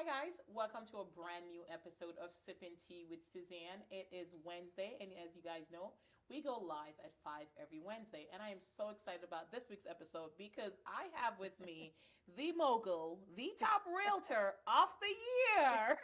Hi, guys. Welcome to a brand new episode of Sipping Tea with Suzanne. It is Wednesday, and as you guys know, we go live at 5 every Wednesday. And I am so excited about this week's episode because I have with me the mogul, the top realtor of the year,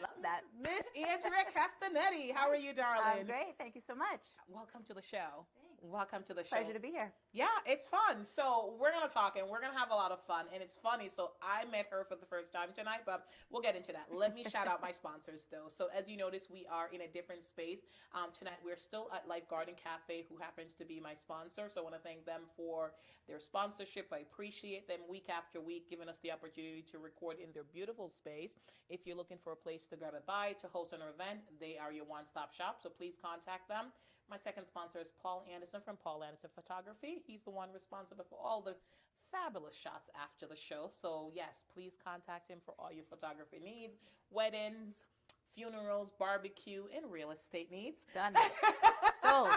Love that. Miss Andrea Castinetti. How are you, darling? Great. Thank you so much. Welcome to the show. Thanks. Welcome to the show. Pleasure to be here. Yeah, it's fun. So we're going to talk and we're going to have a lot of fun. And it's funny. So I met her for the first time tonight, but we'll get into that. Let me shout out my sponsors, though. So as you notice, we are in a different space. Tonight, we're still at Life Garden Cafe, who happens to be my sponsor. So I want to thank them for their sponsorship. I appreciate them week after week, giving us the opportunity to record in their beautiful space. If you're looking for a place to grab a bite, to host an event, they are your one-stop shop. So please contact them. My second sponsor is Paul Anderson from Paul Anderson Photography. He's the one responsible for all the fabulous shots after the show. So yes, please contact him for all your photography needs, weddings, funerals, barbecue, and real estate needs. Done. Sold.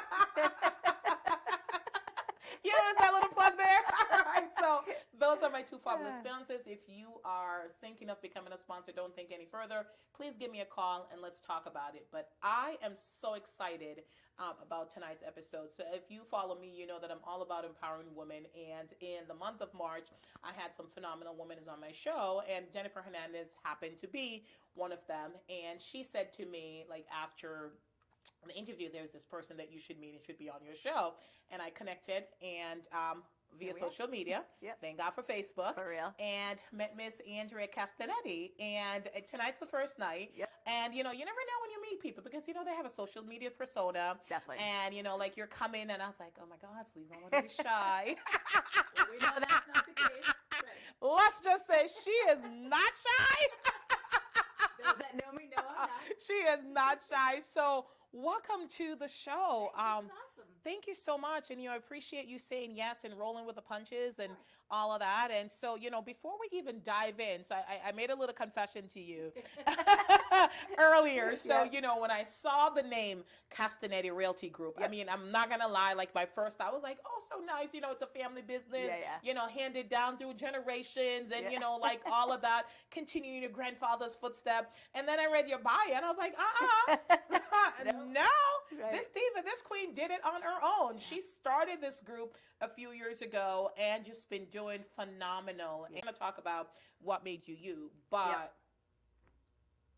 You notice that little plug there? All right, so those are my two fabulous sponsors. If you are thinking of becoming a sponsor, don't think any further. Please give me a call and let's talk about it. But I am so excited about tonight's episode. So if you follow me, you know that I'm all about empowering women. And in the month of March, I had some phenomenal women on my show, and Jennifer Hernandez happened to be one of them. And she said to me, like, after the interview, there's this person that you should meet and should be on your show. And I connected and via social media. Yep. Thank God for Facebook. For real. And met Miss Andrea Castinetti. And tonight's the first night. Yep. And, you know, you never know when you meet people because, you know, they have a social media persona. Definitely. And, you know, like you're coming and I was like, oh my God, please don't want to be shy. Well, we know that's not the case. But Let's just say she is not shy. those that know me know I'm not. She is not shy. So welcome to the show. Thanks, this is awesome. Thank you so much. And, you know, I appreciate you saying yes and rolling with the punches and course. all of that. And so, you know, before we even dive in, so I made a little confession to you earlier. So, Yep. you know, when I saw the name Castinetti Realty Group, I Yep. mean, I'm not going to lie, like my first thought was like, oh, so nice. You know, it's a family business, Yeah. you know, handed down through generations and, Yeah. you know, like all of that, continuing your grandfather's footstep. And then I read your bio and I was like, no, Right. this diva, this queen did it on her own. She started this group a few years ago and just been doing phenomenal. I'm going to talk about what made you you, but Yep.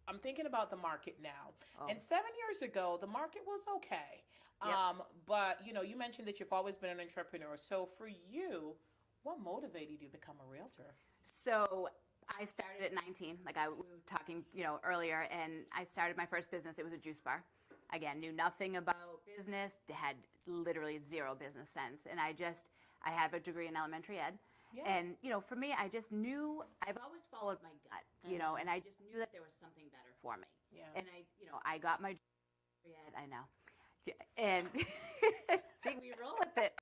I'm thinking about the market now. Oh. And 7 years ago, the market was okay. Yep. But, you know, you mentioned that you've always been an entrepreneur. So for you, what motivated you to become a realtor? So I started at 19, like we were talking, you know, earlier, and I started my first business. It was a juice bar. Again, knew nothing about business, had literally zero business sense. And I have a degree in elementary ed. Yeah. And, you know, for me, I just knew, I've always followed my gut, you know, and I just knew that there was something better for me. Yeah. And I got my degree ed, I know. And see, we roll with it.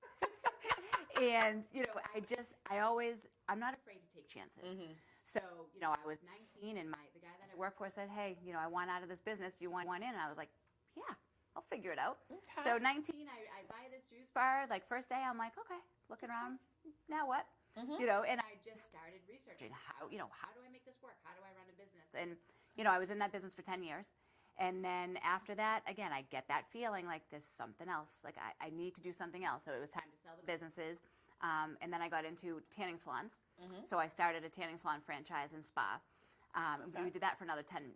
And, you know, I'm not afraid to take chances. Mm-hmm. So, you know, I was 19 and the guy that I work for said, hey, you know, I want out of this business. Do you want one in? And I was like, yeah, I'll figure it out. Okay. So 19, I buy this juice bar. Like first day, I'm like, okay, looking around. Now what? Mm-hmm. You know, and I just started researching how do I make this work? How do I run a business? And, you know, I was in that business for 10 years. And then after that, again, I get that feeling like there's something else. Like I need to do something else. So it was time to sell the businesses. And then I got into tanning salons. Mm-hmm. So I started a tanning salon franchise in Spa. Okay. We did that for another 10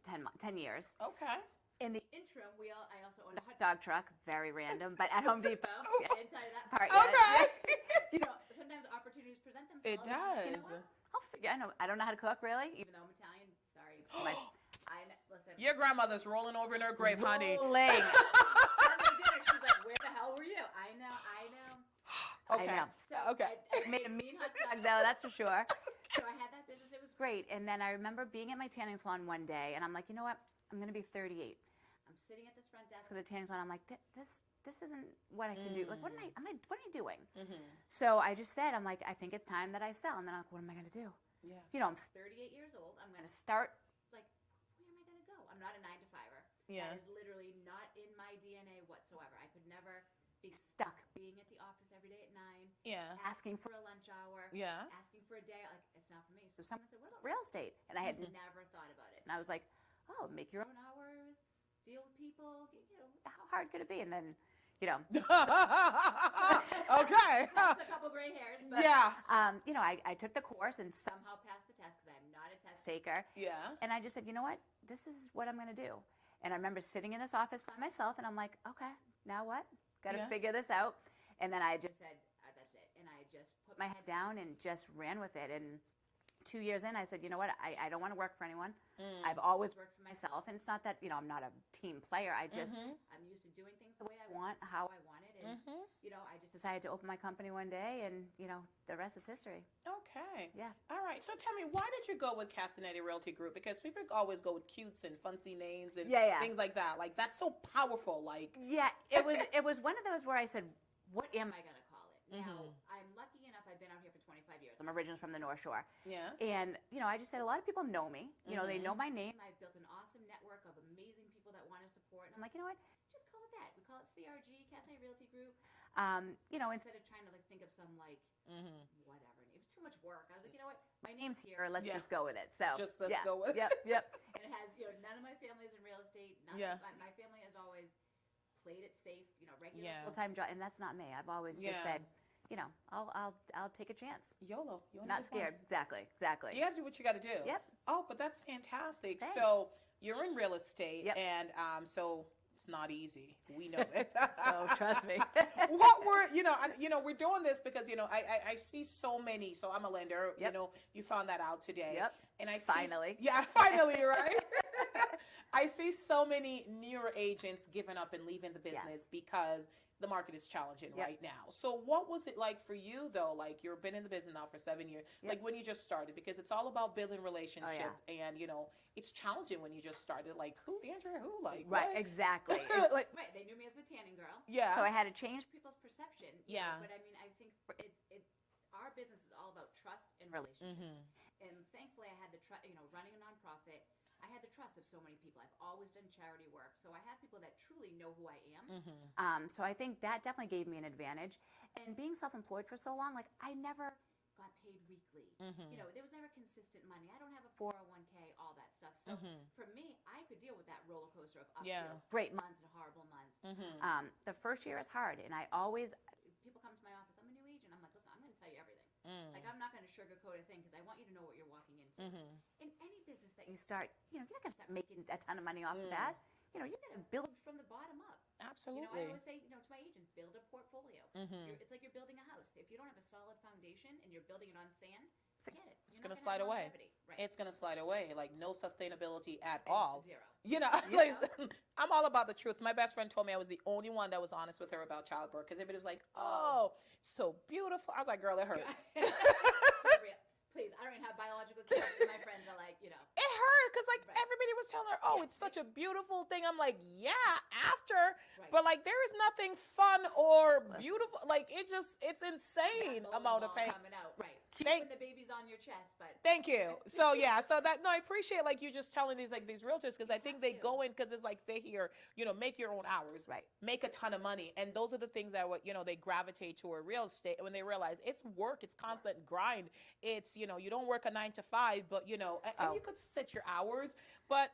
years. Okay. In the interim, I also owned a hot dog truck, very random, but at Home Depot. I didn't tell you that part yet. Okay. You know, sometimes opportunities present themselves. It and I'm like, you know does. what? I'll figure. I don't know how to cook really, even though I'm Italian. Sorry, listen. Your grandmother's rolling over in her grave, honey. Rolling. Sunday dinner, she's like, "Where the hell were you?" I know. Okay. I know. So Okay. I made a mean hot dog though, that's for sure. So I had that business. It was great. And then I remember being at my tanning salon one day, and I'm like, you know what? I'm going to be 38. I'm sitting at this front desk at the tanning salon. I'm like, this isn't what I can do. Like, what are you doing? Mm-hmm. So I just said, I'm like, I think it's time that I sell. And then I'm like, what am I going to do? Yeah. You know, I'm 38 years old. I'm going to start, like, where am I going to go? I'm not a 9-to-5er. Yeah. That is literally not in my DNA whatsoever. I could never be stuck being at the office every day at 9, Yeah. asking for a lunch hour, Yeah. asking for a day. Like, it's not for me. So someone said, what about real estate? And I had never thought about it. And I was like, oh, make your own hours, deal with people. You know, how hard could it be? And then, you know. Okay. That's a couple gray hairs. But, Yeah. you know, I took the course and somehow passed the test because I'm not a test taker. Yeah. And I just said, you know what? This is what I'm going to do. And I remember sitting in this office by myself, and I'm like, okay, now what? Got to figure this out. And then I just said, that's it. And I just put my head down and just ran with it. And 2 years in, I said, you know what? I don't want to work for anyone. I've always worked for myself. And it's not that, you know, I'm not a team player. I just, I'm used to doing things the way I want, how I want it. And, you know, I just decided to open my company one day, and, you know, the rest is history. Okay. Yeah. All right. So tell me, why did you go with Castinetti Realty Group? Because people always go with cutes and fancy names and things like that. Like, that's so powerful. Like, yeah, it was one of those where I said, what am I going to call it? Now, I'm lucky enough, I've been out here for 25 years. I'm originally from the North Shore. Yeah. And, you know, I just said a lot of people know me. You know, they know my name. I've built an awesome network of amazing people that want to support. And I'm like, you know what? Just call it that. We call it CRG, Castinetti Realty Group. You know, instead of trying to, like, think of some, like, whatever. It was too much work. I was like, you know what? My name's here. Let's just go with it. So just let's go with it. Yep. And it has, you know, none of my family is in real estate. My family has always played it safe, you know, regular full-time job. And that's not me. I've always just said, you know, I'll take a chance. YOLO. You only Not live scared. once. Exactly. You got to do what you got to do. Yep. Oh, but that's fantastic. Thanks. So you're in real estate, and so it's not easy. We know this. Oh, trust me. What were we're doing this because I see so many. So I'm a lender. You know, you found that out today. Yep. And I finally. Finally, right? I see so many newer agents giving up and leaving the business because the market is challenging right now. So what was it like for you though? Like, you've been in the business now for 7 years, like when you just started, because it's all about building relationship and it's challenging when you just started. Like, who, Andrea, who, like, right, what? Exactly. Right, they knew me as the tanning girl. Yeah. So I had to change people's perception. Yeah. But I mean, I think our business is all about trust and relationships. And thankfully I had the trust, running a nonprofit, I had the trust of so many people. I've always done charity work. So I have people that truly know who I am. So I think that definitely gave me an advantage. And being self-employed for so long, like, I never got paid weekly. There was never consistent money. I don't have a 401k, all that stuff. So for me, I could deal with that roller coaster of great months and horrible months. The first year is hard. And people come to my office, I'm a new agent. I'm like, listen, I'm going to tell you everything. Like, I'm not going to sugarcoat a thing because I want you to know what you're walking into. In any business that you start, you're not going to start making a ton of money off the bat. You're going to build from the bottom up. Absolutely. I always say, to my agents, build a portfolio. It's like you're building a house. If you don't have a solid foundation and you're building it on sand, forget it. It's going to slide away. Right. It's going to slide away. Like, no sustainability at all. Zero. Like, I'm all about the truth. My best friend told me I was the only one that was honest with her about childbirth, because everybody was like, oh, so beautiful. I was like, girl, it hurt. For real. Please, I don't even have biological kids. My friends are like, It hurt because, like, everybody was telling her, oh, it's such a beautiful thing. I'm like, yeah, after. But, like, there is nothing fun or beautiful. Like, it's insane amount of pain. Coming out, right. Keeping the baby's on your chest, but. Thank you. So, I appreciate, like, you just telling these realtors, because I think they go in because it's like they hear, make your own hours. Right. Make a ton of money. And those are the things that, they gravitate toward real estate when they realize it's work, it's constant grind. It's, you don't work a 9 to 5, but, and you could set your hours. But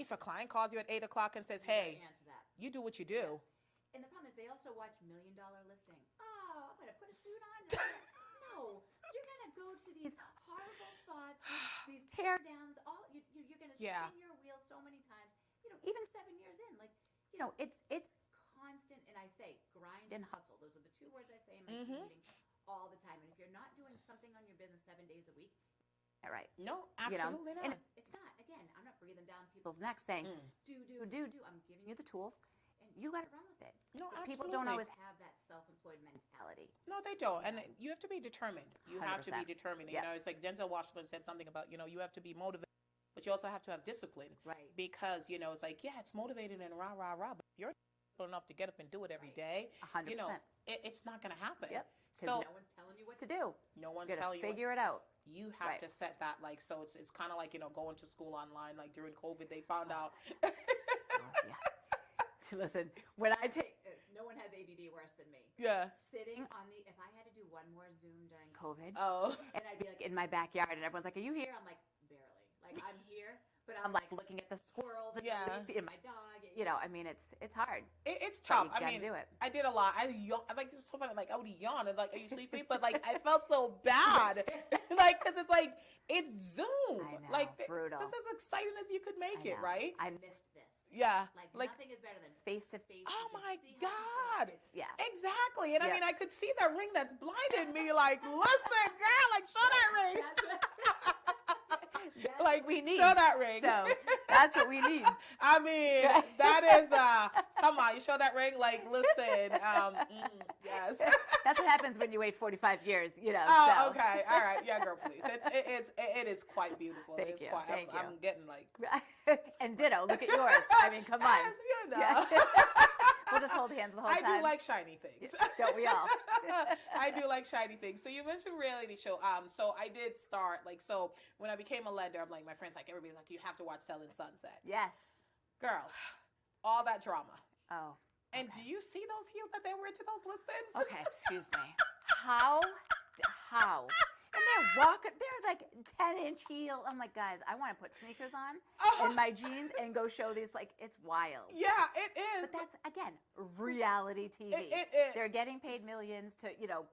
if a client calls you at 8 o'clock and says, hey, you do what you do. And the problem is they also watch $1 Million Listing. Oh, I'm going to put a suit on. No, you're going to go to these horrible spots, these tear downs. You're going to spin your wheels so many times. Even 7 years in, like, it's constant. And I say grind and hustle. Those are the two words I say in my team meetings all the time. And if you're not doing something on your business 7 days a week, right? No, absolutely not. And it's not. Again, I'm not breathing down people's necks saying, do. I'm giving you the tools, and you got to run with it. No, absolutely. People don't always have that self-employed mentality. No, they don't. And you have to be determined. You 100%. Have to be determined. It's like Denzel Washington said something about, you have to be motivated, but you also have to have discipline. Right. Because, it's like, it's motivated and rah, rah, rah, but if you're enough to get up and do it every day, 100%. It's not going to happen. Yep. Because no one's telling you what to do. No one's telling you. Figure it out. You have to set that, like, so it's kind of like, going to school online, like during COVID, they found out. Listen, when I take, no one has ADD worse than me. Yeah. Sitting on the, if I had to do one more Zoom during COVID, Oh. and I'd be like in my backyard, and everyone's like, "Are you here?" I'm like, barely. Like I'm here, but I'm like looking at the squirrels and Yeah. the leaf and my dog. You know, I mean, it's hard. It's But tough. you I gotta mean, do it. I did a lot. I like it's so funny. Like I would yawn and like, are you sleepy? But like I felt so bad, like because it's like it's Zoom. I know, like brutal. It's just as exciting as you could make I it, know. right? I missed this. Yeah. Like nothing is better than face to face. Oh my God. Yeah. Exactly. And I Yep. mean, I could see that ring that's blinded me. Like, listen, girl, like show that ring. That's Like what we need. show that ring. So that's what we need. I mean, that is come on, you show that ring. Like, listen, yes. That's what happens when you wait 45 years, you know. Oh, so. okay, all right, yeah, girl, please. It is quite beautiful. Thank It is you, quite. thank I'm getting like. And ditto, look at yours. I mean, come on. Yes, you know. Yeah. We'll just hold hands the whole I time. do like shiny things. Don't we all? I do like shiny things. So you mentioned reality show. So I did start so when I became a lender, I'm like my friends like everybody's like you have to watch Selling Sunset. Yes. Girl, all that drama. Oh. And okay. do you see those heels that they wear to those listings? Okay, excuse me. How? And they're walking, they're like 10-inch heel. I'm like, guys, I want to put sneakers on and my jeans and go show these. Like, it's wild. Yeah, it is. But that's, again, reality TV. It They're getting paid millions to,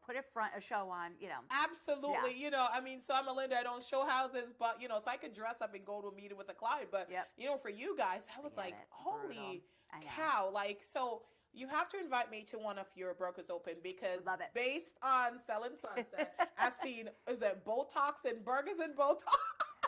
put a show on, Absolutely. Yeah. I mean, so I'm a lender. I don't show houses, but, so I could dress up and go to a meeting with a client. But, Yep. for you guys, I was get like, it. holy I know. cow. Like, so you have to invite me to one of your Brokers Open because Love it. based on Selling Sunset, I've seen, is it Botox and burgers and Botox?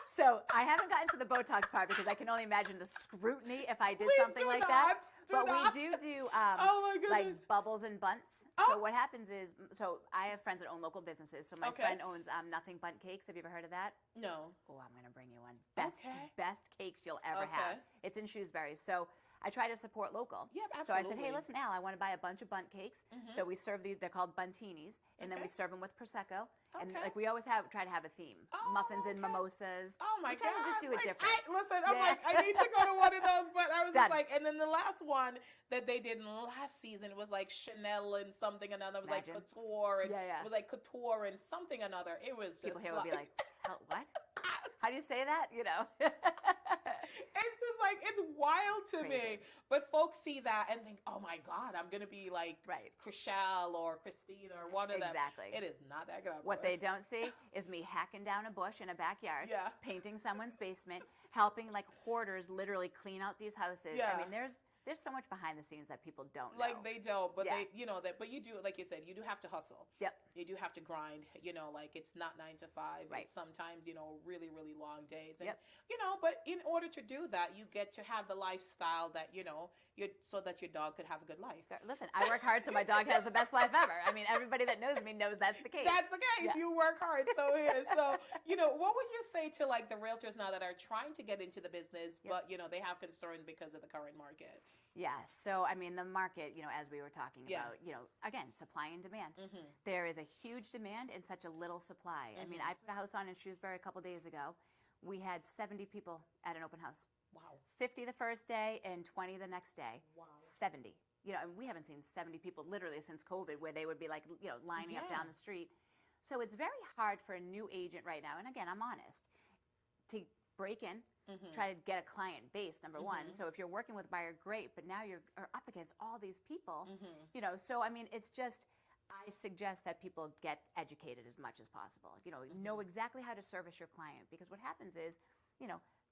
So I haven't gotten to the Botox part because I can only imagine the scrutiny if I did Please something do like not. that. Do But not. we do Oh my like goodness. bubbles and bunts. Oh. So what happens is, so I have friends that own local businesses. So my Okay. friend owns Nothing Bundt Cakes. Have you ever heard of that? No. Oh, I'm gonna bring you one. Best Okay. cakes you'll ever have. It's in Shrewsbury. So I try to support local. Yeah, So I absolutely. said, hey, listen, Al, I want to buy a bunch of bundt cakes. So we serve these. They're called buntinis, and then we serve them with prosecco. And Okay. like we always try to have a theme: Oh, muffins and okay. mimosas. Oh my we try God. to just do it Like, different. Listen, I'm Yeah. like, I need to go to one of those, but I was Done. just like, and then the last one that they did in last season, it was like Chanel and something another. It was Imagine. like couture and Yeah. it was like couture and something another. It was just People here will be like, what? How do you say that? it's just like it's wild to me. Crazy. But folks see that and think, oh my God, I'm gonna be like Right. Chriselle or Christine or one of them. Exactly. It is not that good. What they don't see is me hacking down a bush in a backyard, Yeah. painting someone's basement, helping like hoarders literally clean out these houses. Yeah. I mean, there's so much behind the scenes that people don't know. Like they don't, but Yeah. but you do, like you said, you do have to hustle. Yep. You do have to grind, like it's not 9 to 5. Right. It's sometimes, really, really long days. And, Yep. but in order to do that, you get to have the lifestyle that, so that your dog could have a good life. Listen, I work hard so my dog has the best life ever. I mean, everybody that knows me knows that's the case. That's the case. Yeah. You work hard. So here. So, what would you say to like the realtors now that are trying to get into the business, Yep. but, they have concern because of the current market? Yeah. So, I mean, the market, as we were talking Yeah. about, again, supply and demand. Mm-hmm. There is a huge demand and such a little supply. I mean, I put a house on in Shrewsbury a couple days ago. We had 70 people at an open house. Wow. 50 the first day and 20 the next day. Wow. 70. And we haven't seen 70 people literally since COVID where they would be like, lining up Yeah. down the street. So it's very hard for a new agent right now. And again, I'm honest, to break in, try to get a client base, number one. So if you're working with a buyer, great, but now you're up against all these people, so I mean, it's just, I suggest that people get educated as much as possible. Know exactly how to service your client, because what happens is,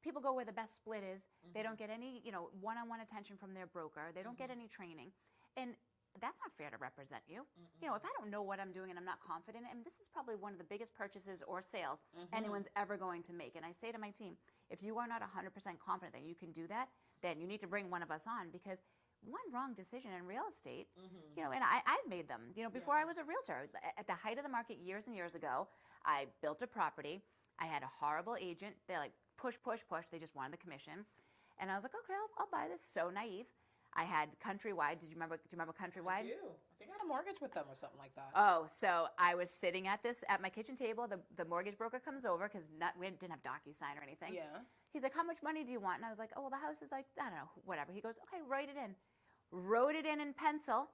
people go where the best split is. They don't get any, one-on-one attention from their broker. They don't get any training. And that's not fair to represent you. If I don't know what I'm doing and I'm not confident, and this is probably one of the biggest purchases or sales anyone's ever going to make. And I say to my team, if you are not 100% confident that you can do that, then you need to bring one of us on, because one wrong decision in real estate, and I've made them, before I was a realtor. At the height of the market years and years ago, I built a property. I had a horrible agent. They're like, push, push, push. They just wanted the commission. And I was like, okay, I'll buy this. So naive. I had Countrywide. Do you remember Countrywide? I do. I think I had a mortgage with them or something like that. Oh, so I was sitting at my kitchen table. The mortgage broker comes over, because we didn't have DocuSign or anything. Yeah. He's like, how much money do you want? And I was like, oh, well, the house is like, I don't know, whatever. He goes, okay, write it in. Wrote it in pencil,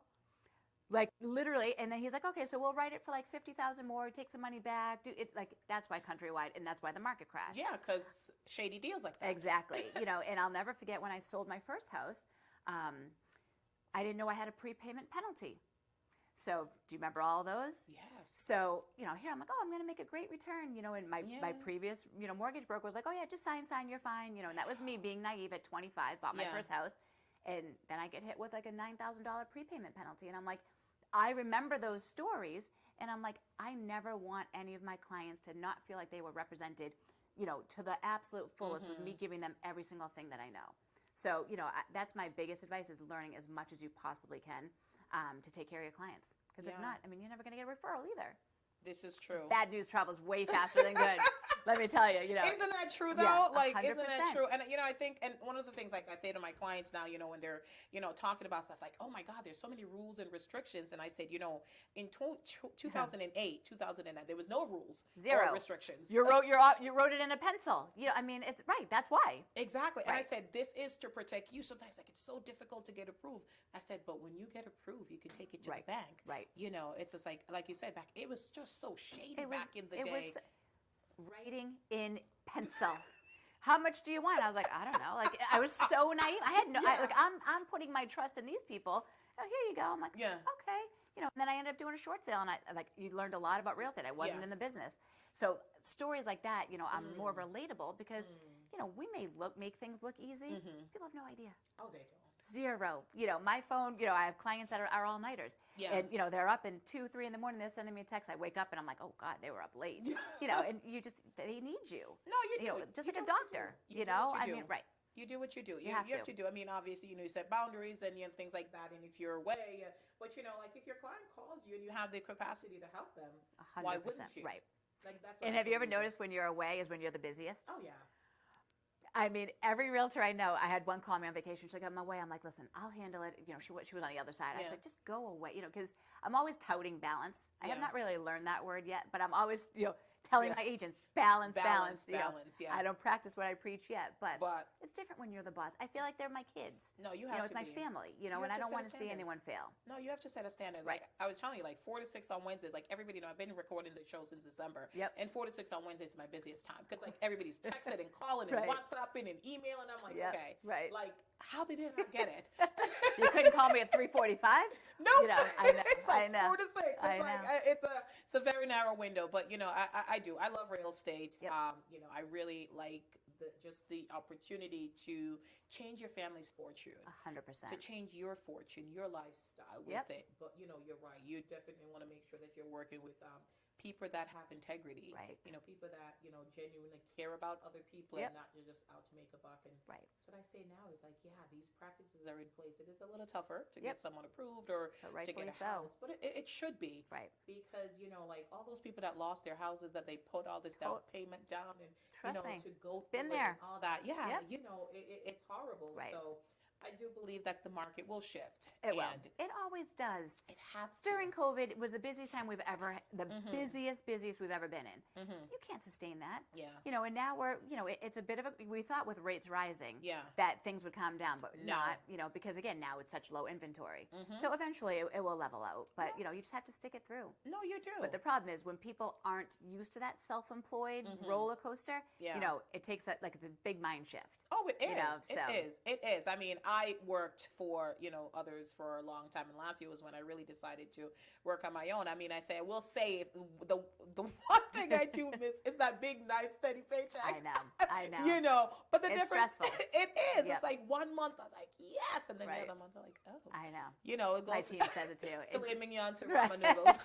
Like literally, and then he's like, okay, so we'll write it for like 50,000 more, take some money back, do it. Like that's why Countrywide, and that's why the market crashed. Yeah, because shady deals like that. Exactly. And I'll never forget when I sold my first house, I didn't know I had a prepayment penalty. So do you remember all those? Yes. So, here I'm like, oh, I'm going to make a great return, and my previous, mortgage broker was like, oh yeah, just sign, you're fine, and that was me being naive at 25, bought my first house. And then I get hit with like a $9,000 prepayment penalty. And I'm like, I remember those stories. And I'm like, I never want any of my clients to not feel like they were represented, to the absolute fullest with me giving them every single thing that I know. So, that's my biggest advice is learning as much as you possibly can to take care of your clients. Because if not, you're never going to get a referral either. This is true. Bad news travels way faster than good. Let me tell you, Isn't that true though? Yeah, isn't that true? And I think, and one of the things like I say to my clients now, when they're, talking about stuff like, oh my God, there's so many rules and restrictions. And I said, in 2008, 2009, there was no rules. Zero or restrictions. You wrote it in a pencil. It's right. That's why. Exactly. Right. And I said, this is to protect you. Sometimes like it's so difficult to get approved. I said, but when you get approved, you can take it to the bank. Right. It's just like you said back, it was just so shady back in the day. It was writing in pencil. How much do you want? I was like, I don't know. Like I was so naive. I had no. I'm putting my trust in these people. Oh, here you go. I'm like, okay. And then I ended up doing a short sale, and you learned a lot about real estate. I wasn't in the business, so stories like that. I'm more relatable because we may make things look easy. People have no idea. Oh, they don't. Zero. My phone, I have clients that are all-nighters. Yeah. And, they're up in 2, 3 in the morning. They're sending me a text. I wake up and I'm like, oh, God, they were up late. And they need you. No, you do. Just like a doctor, right. You do what you do. You have to do. Obviously, you set boundaries and things like that. And if you're away, but like if your client calls you and you have the capacity to help them, 100%, why wouldn't you? Right. Like that's. And have you ever noticed when you're away is when you're the busiest? Oh yeah. Every realtor I know, I had one call me on vacation. She's like, I'm away. I'm like, listen, I'll handle it. She was on the other side. I was like, just go away, because I'm always touting balance. I have not really learned that word yet, but I'm always, telling my agents, balance. Yeah. I don't practice what I preach yet, but it's different when you're the boss. I feel like they're my kids. No, you have to it's my family, and I don't want to see anyone fail. No, you have to set a standard. Right. Like I was telling you, 4 to 6 on Wednesdays, everybody, I've been recording the show since December. Yep. And 4 to 6 on Wednesdays is my busiest time because everybody's texting and calling and WhatsApping and emailing. I'm like, okay, right. How did I not get it? You couldn't call me at 3:45. No, I know. It's 4 to 6. It's a very narrow window, but I do. I love real estate. Yep. I really like the opportunity to change your family's fortune. 100%. To change your fortune, your lifestyle with it. But you're right. You definitely want to make sure that you're working with people that have integrity. Right. People that genuinely care about other people and not just out to make a buck. And right. So what I say now is these practices are in place. It is a little tougher to get someone approved or to get a house, but it should be. Right. Because all those people that lost their houses that they put all this down payment down and Trust me. to go Been through there. and all that. Yeah. Yep. It's horrible. Right. So I do believe that the market will shift. It will. It always does. It has to. During COVID, it was the busiest time we've ever, busiest we've ever been in. You can't sustain that. Yeah. And now we're, it's a bit of we thought with rates rising that things would calm down, but not, because again, now it's such low inventory. So eventually it will level out, but you just have to stick it through. No, you do. But the problem is when people aren't used to that self-employed roller coaster, it takes it's a big mind shift. Oh, it is. It is. I worked for, others for a long time. And last year was when I really decided to work on my own. I say, I will say the one thing I do miss is that big, nice, steady paycheck. I know. But the it's difference, stressful. It is. Yep. It's like 1 month, I was like, yes. And then the other month, I'm like, oh. I know. It goes. My team says it too. Filet mignon to ramen noodles.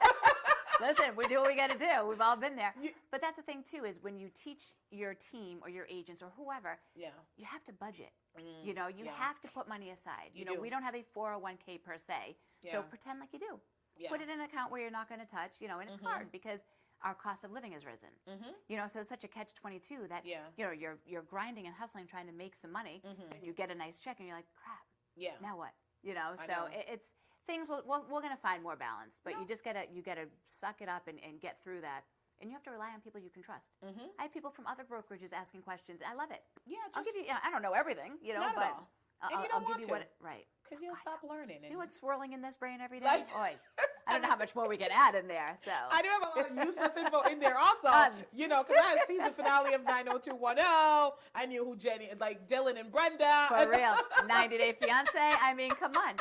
Listen, we do what we got to do. We've all been there. But that's the thing, too, is when you teach your team or your agents or whoever, you have to budget. You have to put money aside. We don't have a 401k per se. So pretend like you do. Put it in an account where you're not going to touch, and it's hard because our cost of living has risen. So it's such a catch-22 that, you're grinding and hustling trying to make some money and you get a nice check and you're like, crap. Yeah. Now what? So it's things we're going to find more balance, but you just gotta suck it up and get through that, and you have to rely on people you can trust. I have people from other brokerages asking questions. I love it. Yeah, I'll give you. I don't know everything, not but at all. And you don't I'll want give to. you what, right. Because you'll stop learning. You know what's swirling in this brain every day? Like- Oy. I don't know how much more we can add in there. So I do have a lot of useless info in there also. Tons. You know, because I had season finale of 90210. I knew who Jenny, like Dylan and Brenda. for real, 90 Day Fiance. I mean, come on.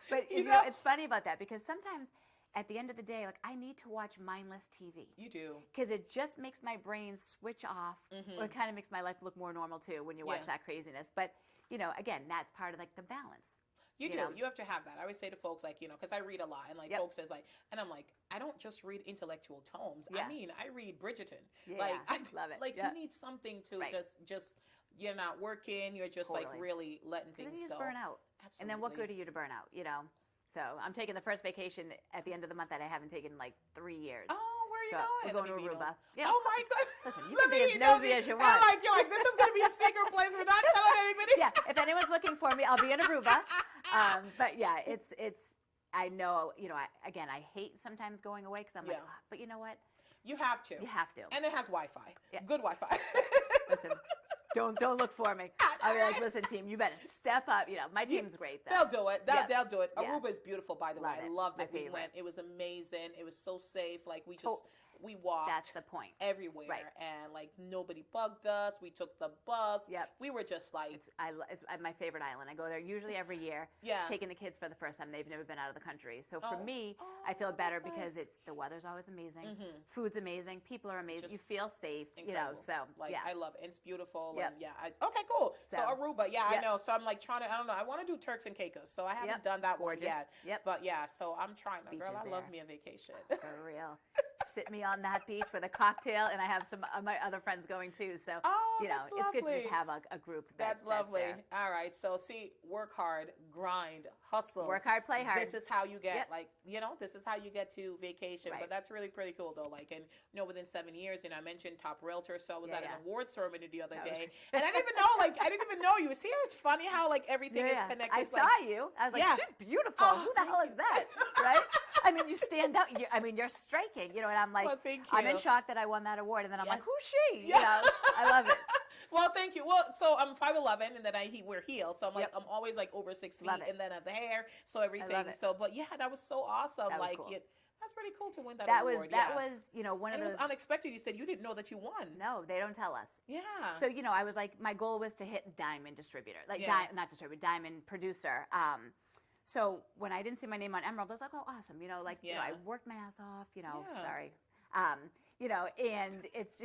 But You you know? know, it's funny about that because sometimes at the end of the day, like I need to watch mindless TV. You do. Because it just makes my brain switch off, or it kind of makes my life look more normal too when you watch Yeah. that craziness. But you know, again, that's part of like the balance. You do. know? You have to have that. I always say to folks, like, you know, because I read a lot, and like Yep. folks says, like, and I'm like, I don't just read intellectual tomes. Yeah. I mean, I read Bridgerton. Yeah, Like, I love it. Like, Yeah. you need something to Right. just you're not working. You're just like Totally. really letting Because then things you go. just burn out. Absolutely. And then what good are you to burn out? You know. So I'm taking the first vacation at the end of the month that I haven't taken in like 3 years. Oh, where are you So going? we're going to Let me be Aruba. nosy. Yeah. Oh my God. Listen, you Let can be me as nosy as you want. You're like, this is gonna be a secret place. We're not telling anybody. Yeah, if anyone's looking for me, I'll be in Aruba. But yeah, it's. I know, you know. I hate sometimes going away because I'm like, Yeah. "Ah," but you know what? You have to. You have to. And it has Wi-Fi. Yeah. Good Wi-Fi. Listen, don't look for me. I'll be like, listen, team, you better step up. You know, my team's great though. They'll do it. Yeah. They'll do it. Yeah. Aruba is beautiful, by the Love way. I it. loved My it. We favorite. went. It was amazing. It was so safe. Like we To- we walked. That's the point. Everywhere, Right. and like nobody bugged us. We took the bus. Yep. We were just like, It's my favorite island. I go there usually every year. Yeah. Taking the kids for the first time. They've never been out of the country. So for Oh. me, Oh, I feel better that's because nice. it's the weather's always amazing. Mhm. Food's amazing. People are amazing. You Just feel safe. You know. incredible. So like yeah. I love it. It's beautiful. Yep. And yeah. Okay, cool. So, So, Aruba, yeah, I yep. know. So I'm like trying to. I don't know. I want to do Turks and Caicos. So I haven't Yep. done that Gorgeous. one yet. Yep. But yeah. So I'm trying. Girl, Beaches I love there. me a vacation. For real. Sit me on that beach with a cocktail, and I have some of my other friends going too. So, Oh, you know, that's it's good to just lovely. have a group. That's lovely. there. All right. So see, work hard, grind, hustle. Work hard, play hard. This is how you get Yep. like, you know, this is how you get to vacation. Right. But that's really pretty cool though. Like, and you know, within 7 years, and I mentioned top realtor. So I was Yeah, at yeah. an award ceremony the other That was day. great. And I didn't even know, like, I didn't even know you. See how it's funny how like everything is connected. I Like, saw you. I was like, Yeah. she's beautiful. Oh, Who the thank hell you. is that? Right? I mean, you stand out. You're striking. You know, and I'm like, Well, thank I'm in you. shock that I won that award. And then I'm like, Yes. who's she? Yeah. You know, I love it. Well, thank you. Well, so I'm 5'11", and then wear heels, so I'm like Yep. I'm always like over 6 feet, Love it. and then I have the hair, so everything. love it. So, but yeah, that was so awesome. That was like, cool. that's pretty cool to win that That award. was, you know, one And of it those. was unexpected. You said you didn't know that you won. No, they don't tell us. Yeah. So, you know, I was like, my goal was to hit diamond distributor, like Yeah. not distributor, diamond producer. So when I didn't see my name on Emerald, I was like, oh, awesome. You know, like, you know, I Yeah. worked my ass off, you know, Yeah. sorry. You know, and it's,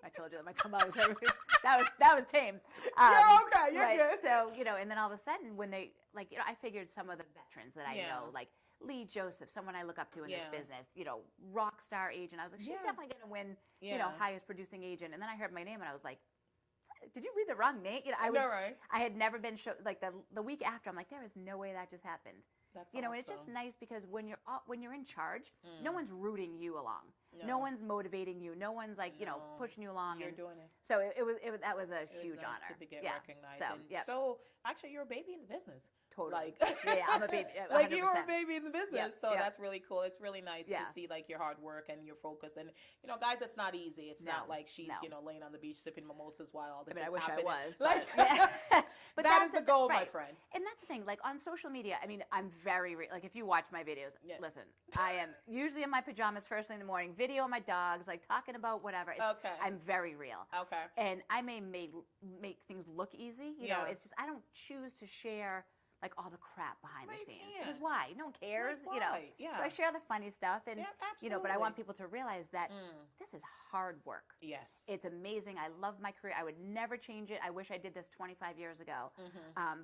I told you that my come out was everything. That was tame. You're okay. You're right. good. So, you know, and then all of a sudden when they, like, you know, I figured some of the veterans that I Yeah. know, like Lee Joseph, someone I look up to in this Yeah. business, you know, rock star agent. I was like, she's Yeah. definitely going to win, you know, Yeah. highest producing agent. And then I heard my name and I was like, did you read the wrong name? You know, I know, right? I had never been like the week after. I'm like, there is no way that just happened. That's You know, and it's just awesome. nice because when you're in charge, no one's rooting you along. No. No. one's motivating you. No one's like, you know, No. pushing you along. You're and doing it. so it was that was a It was huge nice honor. to get yeah. recognized. So, And yep. so actually, you're a baby in the business. Totally. Like, Yeah, I'm a baby, Like you were a 100%. baby in the business, Yep, so yep. that's really cool. It's really nice Yeah. to see like your hard work and your focus. And you know, guys, it's not easy. It's not No, like she's no. you know laying on the beach sipping mimosas while all this I mean, I is wish happening. I was, Like, but, yeah. But that that's is the goal, my right. friend. And that's the thing, like on social media, I mean, I'm very, like if you watch my videos, Yeah. listen, I am usually in my pajamas first thing in the morning, video of my dogs, like talking about whatever. Okay. I'm very real. Okay. And I may make things look easy, you know, Yeah. it's just, I don't choose to share like all the crap behind Well, the you scenes. can't. Because why? No one cares, Like, you know. why? Yeah. So I share the funny stuff and, Yeah, you know, but I want absolutely. people to realize that this is hard work. Yes. It's amazing. I love my career. I would never change it. I wish I did this 25 years ago.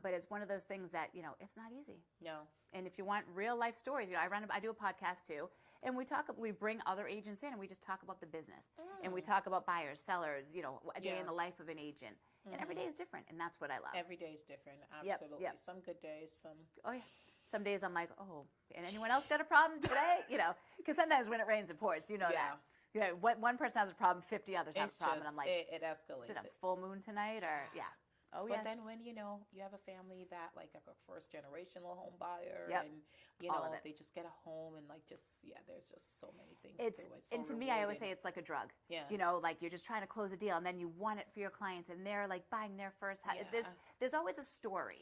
But it's one of those things that, you know, it's not easy. No. And if you want real life stories, you know, I do a podcast too, and we bring other agents in and we just talk about the business. And we talk about buyers, sellers, you know, a day Yeah. in the life of an agent. And every day is different, and that's what I love. Every day is different. Yep, Absolutely. yep. Some good days. Some. Oh yeah. Some days I'm like, oh, and anyone else got a problem today? You know, because sometimes when it rains, it pours. You know Yeah. that. Yeah, one person has a problem, 50 others have It's a problem, just and I'm like, it escalates. is it a full moon tonight or yeah? Oh But yes. then when you know you have a family that like a first generational home buyer Yep. and you All of know it. they just get a home and like just there's just so many things It's to it. So and to me, I always say rewarding. it's like a drug. Yeah. You know, like you're just trying to close a deal, and then you want it for your clients, and they're like buying their first house. Yeah. There's always a story.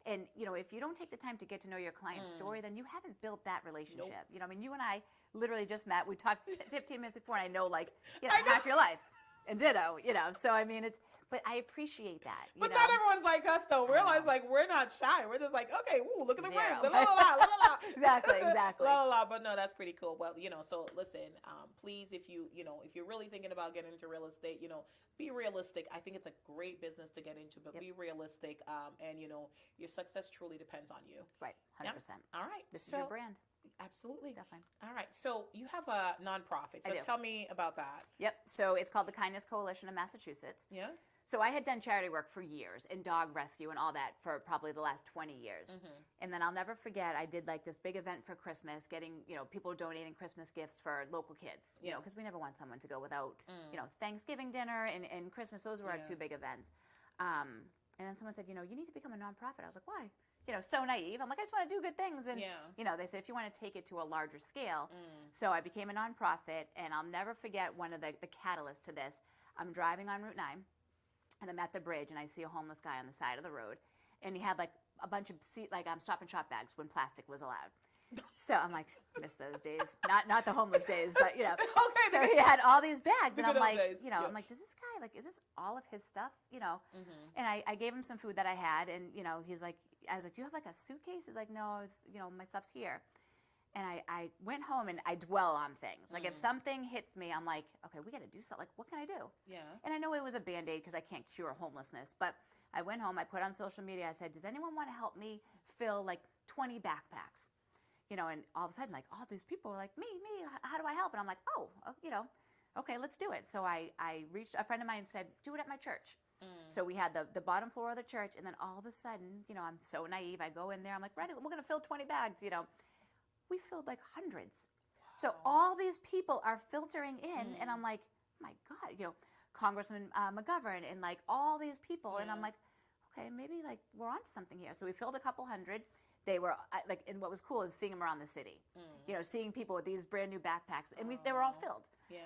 And, if you don't take the time to get to know your client's story, then you haven't built that relationship. Nope. I mean, you and I literally just met. We talked 15 minutes before, and I know, half your life. And ditto, So, I mean, but I appreciate that. But not everyone's like us, though. We're not shy. We're just like, okay, ooh, look at the Zero. friends. La, la, la, la, la, la. Exactly. La, la, la. But no, that's pretty cool. Well, so listen, please, if you're really thinking about getting into real estate, be realistic. I think it's a great business to get into, but be realistic. And, your success truly depends on you. Right. 100%. Yep. All right. This is your brand. Absolutely. Definitely. All right. So you have a nonprofit. So tell me about that. Yep. So it's called the Kindness Coalition of Massachusetts. Yeah. So I had done charity work for years in dog rescue and all that for probably the last 20 years. And then I'll never forget, I did this big event for Christmas, getting, people donating Christmas gifts for local kids, because we never want someone to go without, Thanksgiving dinner and Christmas. Those were our two big events. And then someone said, you need to become a nonprofit. I was like, why? So naive. I'm like, I just want to do good things. And, they said, if you want to take it to a larger scale. So I became a nonprofit, and I'll never forget one of the catalysts to this. I'm driving on Route 9, and I'm at the bridge, and I see a homeless guy on the side of the road. And he had, a bunch of Stop and Shop bags when plastic was allowed. So I'm like, miss those days. Not the homeless days, but, Okay, so he had all these bags. And I'm like, days. I'm like, does this guy, is this all of his stuff? And I gave him some food that I had, and, he's like, I was like, do you have a suitcase? He's like, no, it's, my stuff's here. And I went home and I dwell on things. If something hits me, I'm like, okay, we got to do something. What can I do? Yeah. And I know it was a Band-Aid because I can't cure homelessness. But I went home, I put on social media, I said, does anyone want to help me fill 20 backpacks? And all of a sudden, all these people were like, me, how do I help? And I'm like, okay, let's do it. So I reached a friend of mine and said, do it at my church. So we had the bottom floor of the church, and then all of a sudden, I'm so naive. I go in there, I'm like, ready, we're going to fill 20 bags, We filled hundreds. Wow. So all these people are filtering in, and I'm like, my God, Congressman McGovern and all these people, and I'm like, okay, maybe we're onto something here. So we filled a couple hundred. They were and what was cool is seeing them around the city, seeing people with these brand new backpacks, and they were all filled. Yeah.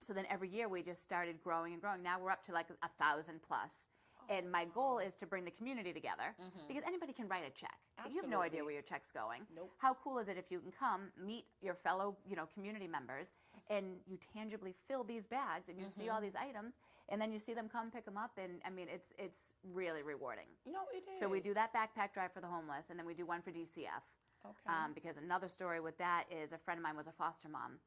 So then every year we just started growing and growing. Now we're up to 1,000 plus. And my goal is to bring the community together because anybody can write a check. Absolutely. You have no idea where your check's going. Nope. How cool is it if you can come meet your fellow, community members, and you tangibly fill these bags and you see all these items, and then you see them come pick them up, and I mean it's really rewarding. No, it is. So we do that backpack drive for the homeless, and then we do one for DCF. Okay. Because another story with that is a friend of mine was a foster mom,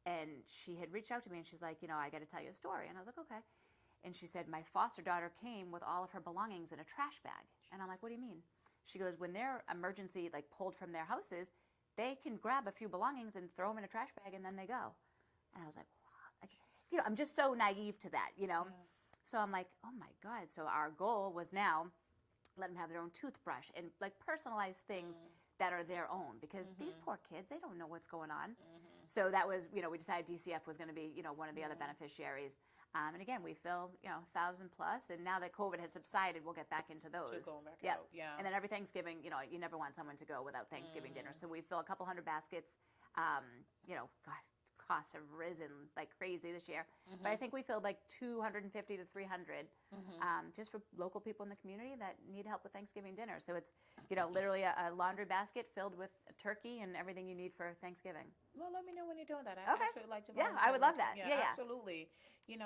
and she had reached out to me and she's like, I got to tell you a story, and I was like, okay. And she said, my foster daughter came with all of her belongings in a trash bag. And I'm like, what do you mean? She goes, when they're emergency, pulled from their houses, they can grab a few belongings and throw them in a trash bag, and then they go. And I was like, wow. I'm just so naive to that, Yeah. So I'm like, oh my God. So our goal was now, let them have their own toothbrush and personalized things that are their own, because these poor kids, they don't know what's going on. So that was, we decided DCF was going to be, one of the other beneficiaries. And again, we fill, 1,000 plus. And now that COVID has subsided, we'll get back into those. Just going back Yep. out. Yeah. And then every Thanksgiving, you never want someone to go without Thanksgiving dinner. So we fill a couple hundred baskets. God, costs have risen like crazy this year. But I think we filled 250 to 300 just for local people in the community that need help with Thanksgiving dinner. So it's, literally a laundry basket filled with a turkey and everything you need for Thanksgiving. Well, let me know when you're doing that. I'd Okay. actually like to Yeah, volunteer I would love with that. you. Yeah. Absolutely.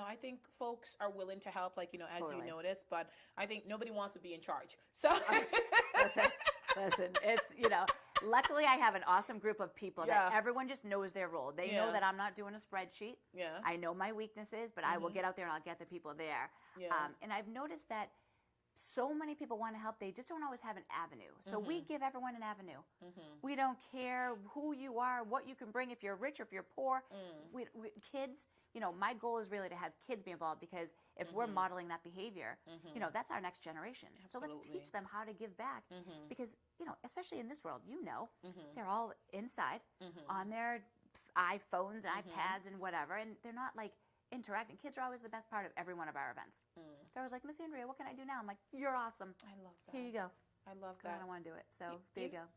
I think folks are willing to help, as Totally. you notice, but I think nobody wants to be in charge. So Listen, it's, luckily I have an awesome group of people that Yeah. everyone just knows their role. They know Yeah. that I'm not doing a spreadsheet. Yeah. I know my weaknesses, but I will get out there and I'll get the people there. Yeah. And I've noticed that so many people want to help. They just don't always have an avenue. So we give everyone an avenue. We don't care who you are, what you can bring, if you're rich or if you're poor. Kids, my goal is really to have kids be involved, because if we're modeling that behavior, that's our next generation. So let's Absolutely. teach them how to give back, because, especially in this world, they're all inside on their iPhones and iPads and whatever, and they're not interacting. Kids are always the best part of every one of our events. They're always like, Miss Andrea, what can I do now? I'm like, you're awesome. I love that. Here you go. I love 'Cause that. I don't want to do it. So there you go.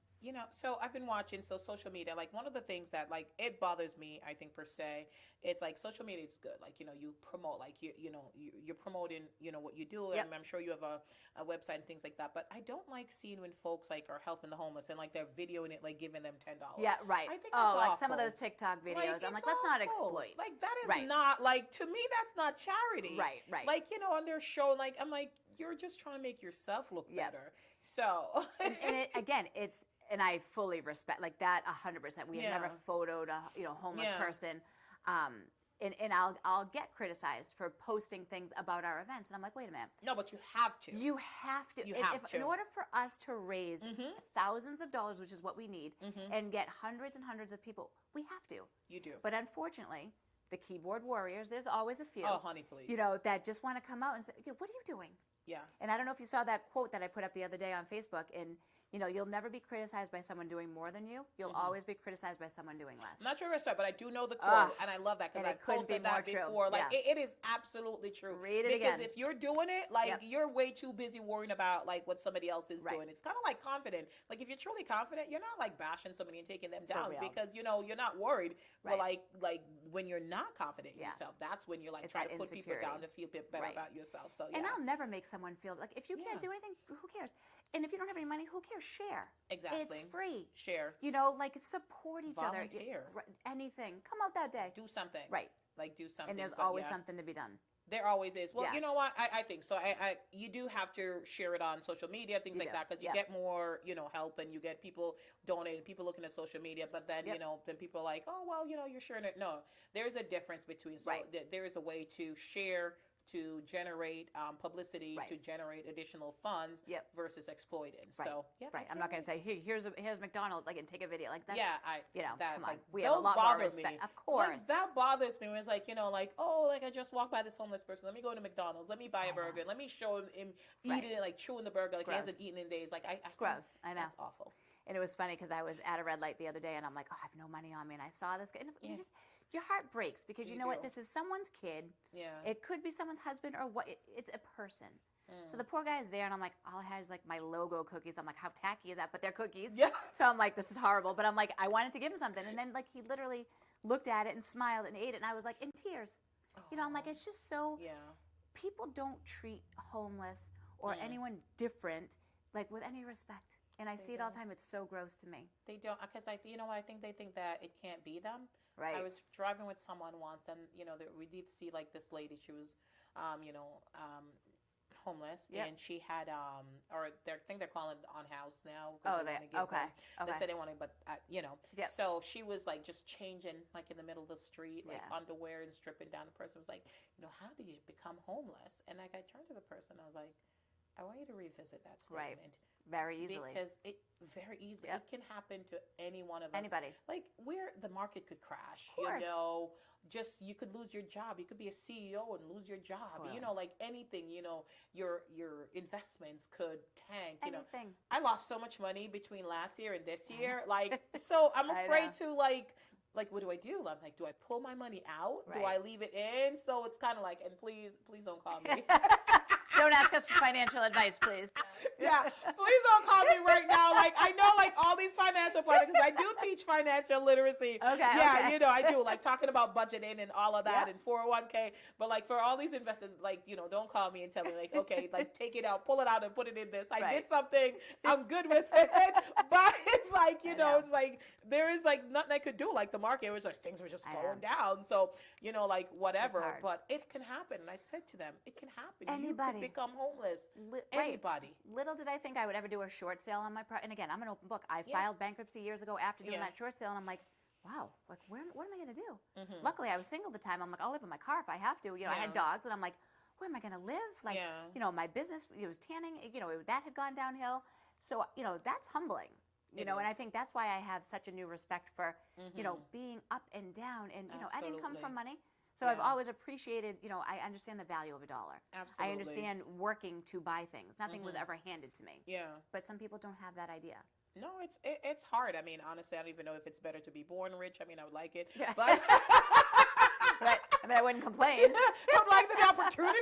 So I've been watching social media. Like one of the things that like it bothers me, I think per se, it's like social media is good. Like you promote, like you're promoting what you do, and Yep. I'm sure you have a website and things like that. But I don't like seeing when folks like are helping the homeless and like they're videoing it, like giving them $10. Yeah, right. I think Oh, that's like awful. some of those TikTok videos. I'm It's like, let's not awful. exploit. Like that is Right. not like to me. That's not charity. Right, right. Like and they're showing like I'm like you're just trying to make yourself look Yep. better. So And again, and I fully respect like that 100%. We had Yeah. never photoed a homeless Yeah. person, and I'll get criticized for posting things about our events, and I'm like, wait a minute, no, but you have to. you have to. You And have in to. order for us to raise Mhm. thousands of dollars, which is what we need, Mhm. and get hundreds and hundreds of people, we have to. You do. But unfortunately, the keyboard warriors, there's always a few, Oh, honey, please. that just want to come out and say, what are you doing? Yeah. And I don't know if you saw that quote that I put up the other day on Facebook. And, you'll never be criticized by someone doing more than you. You'll always be criticized by someone doing less. I'm not sure if it's right, but I do know the quote, Ugh. and I love that because And I it couldn't be posted more that true. before. Like Yeah. it is absolutely true. Read it because again. if you're doing it, like Yep. you're way too busy worrying about like what somebody else is Right. doing. It's kind of like confident. Like if you're truly confident, you're not like bashing somebody and taking them down real. because you're not worried. But Right. like when you're not confident in Yeah. yourself, that's when you're like It's trying that to put people insecurity. down to feel a bit better Right. about yourself. So yeah, And I'll never make someone feel like if you can't Yeah. do anything, who cares? And if you don't have any money, who cares? Share. exactly. It's free. Share, Like support each other. Volunteer. Anything. Come out that day. do something. Right. Like do something. And there's but always yeah. something to be done. There always is. Well, Yeah. you know what? I think so. You do have to share it on social media, things You like do. that, because you Yep. get more, help, and you get people donating, people looking at social media. But then, Yep. then people are like, oh, well, you're sharing it. No, there's a difference between. So Right. there is a way to share, to generate publicity, Right. to generate additional funds Yep. versus exploiting. Right. So yeah, Right. I'm not going to say, here's McDonald's, and take a video. Like that's, yeah, come on. like, We have a those lot more bother respect. me. Of course. Like, that bothers me when it's like, oh, like I just walked by this homeless person. Let me go to McDonald's. Let me buy I a know. burger. Let me show him Right. eating it, like chewing the burger, like he Gross. hasn't eaten in days. Like I It's think gross. I know. That's awful. And it was funny because I was at a red light the other day, and I'm like, oh, I have no money on me, and I saw this guy, and Yeah. your heart breaks because you You know what? do. This is someone's kid. Yeah. It could be someone's husband or what. It's a person. Mm. So the poor guy is there, and I'm like, all I had is like my logo cookies. I'm like, how tacky is that? But they're cookies. Yeah. So I'm like, this is horrible. But I'm like, I wanted to give him something, and then like he literally looked at it and smiled and ate it, and I was like in tears. I'm like, it's just so. Yeah. People don't treat homeless or Mm. anyone different like with any respect. And I They see it all the don't. time. It's so gross to me. They don't, because I think they think that it can't be them. Right. I was driving with someone once, and we did see like this lady. She was, homeless, Yep. and she had I think they're calling it on house now. 'Cause Oh, they they wanna give okay. them- They Okay. said they want to, but Yep. So she was like just changing, like in the middle of the street, like Yeah. underwear and stripping down. The person was like, how did you become homeless? And like I turned to the person, I was like, I want you to revisit that Right. statement. Very easily. Because it very easily Yep. it can happen to any one of us. Anybody. Like where the market could crash. Of course. Just you could lose your job. You could be a CEO and lose your job. Totally. Like anything. Your investments could tank. Anything. I lost so much money between last year and this year. Like so, I'm I afraid know. to like. What do I do? I'm like, do I pull my money out? Do Right. I leave it in? So it's kind of like, and please don't call me. Don't ask us for financial advice, please. Yeah, please don't call me right now. Like I know, like all these financial products. Because I do teach financial literacy. Okay. Yeah, okay. I do like talking about budgeting and all of that Yep. and 401k. But like for all these investors, like don't call me and tell me like, okay, like take it out, pull it out, and put it in this. I Right. did something. I'm good with it. But it's like I know. it's like there is like nothing I could do. Like the market was just things were just I going know. down. So like whatever. hard. But it can happen. And I said to them, it can happen. You Anybody. could become homeless. Right. Anybody. Little did I think I would ever do a short sale on my and again, I'm an open book. I Yeah. filed bankruptcy years ago after doing Yeah. that short sale, and I'm like, wow, like what am I going to do? Mhm. Luckily, I was single at the time. I'm like, I'll live in my car if I have to. I had Yeah. dogs, and I'm like, where am I going to live? Like, Yeah. my business, it was tanning, that had gone downhill. So, that's humbling. It And I is. think that's why I have such a new respect for, Mhm. being up and down. And, I didn't come Absolutely. from money. So I've Yeah. always appreciated, I understand the value of a dollar. Absolutely. I understand working to buy things. Nothing was Mhm. ever handed to me. Yeah. But some people don't have that idea. No, it's hard. I mean, honestly, I don't even know if it's better to be born rich. I mean, I would like it, Yeah. but But I wouldn't complain. I would like the opportunity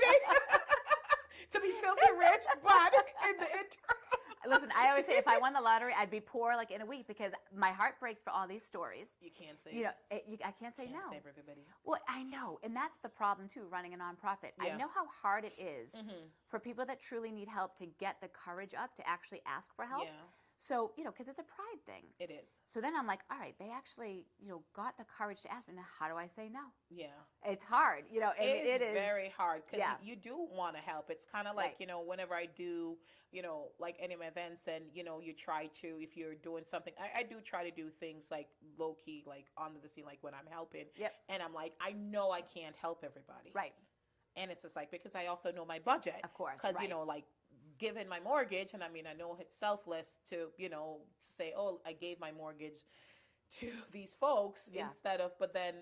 to be filthy rich. But in the interim, Listen, I always say if I won the lottery, I'd be poor like in a week because my heart breaks for all these stories. You can't say. I can't say no. Save everybody. Well, I know, and that's the problem too. Running a nonprofit, Yeah. I know how hard it is for people that truly need help to get the courage up to actually ask for help. Yeah. So, because it's a pride thing. It is. So then I'm like, all right, they actually, got the courage to ask me. Now, how do I say no? Yeah. It's hard, It is very hard because yeah. you do want to help. It's kind of like, Right. Whenever I do, like any of my events and, you try to, if you're doing something, I do try to do things like low key, like under the scene, like when I'm helping. Yep. And I'm like, I know I can't help everybody. Right. And it's just like, because I also know my budget. Of course. Because, right. like, given my mortgage, and I mean, I know it's selfless to, say, oh, I gave my mortgage to these folks Yeah. instead of, but then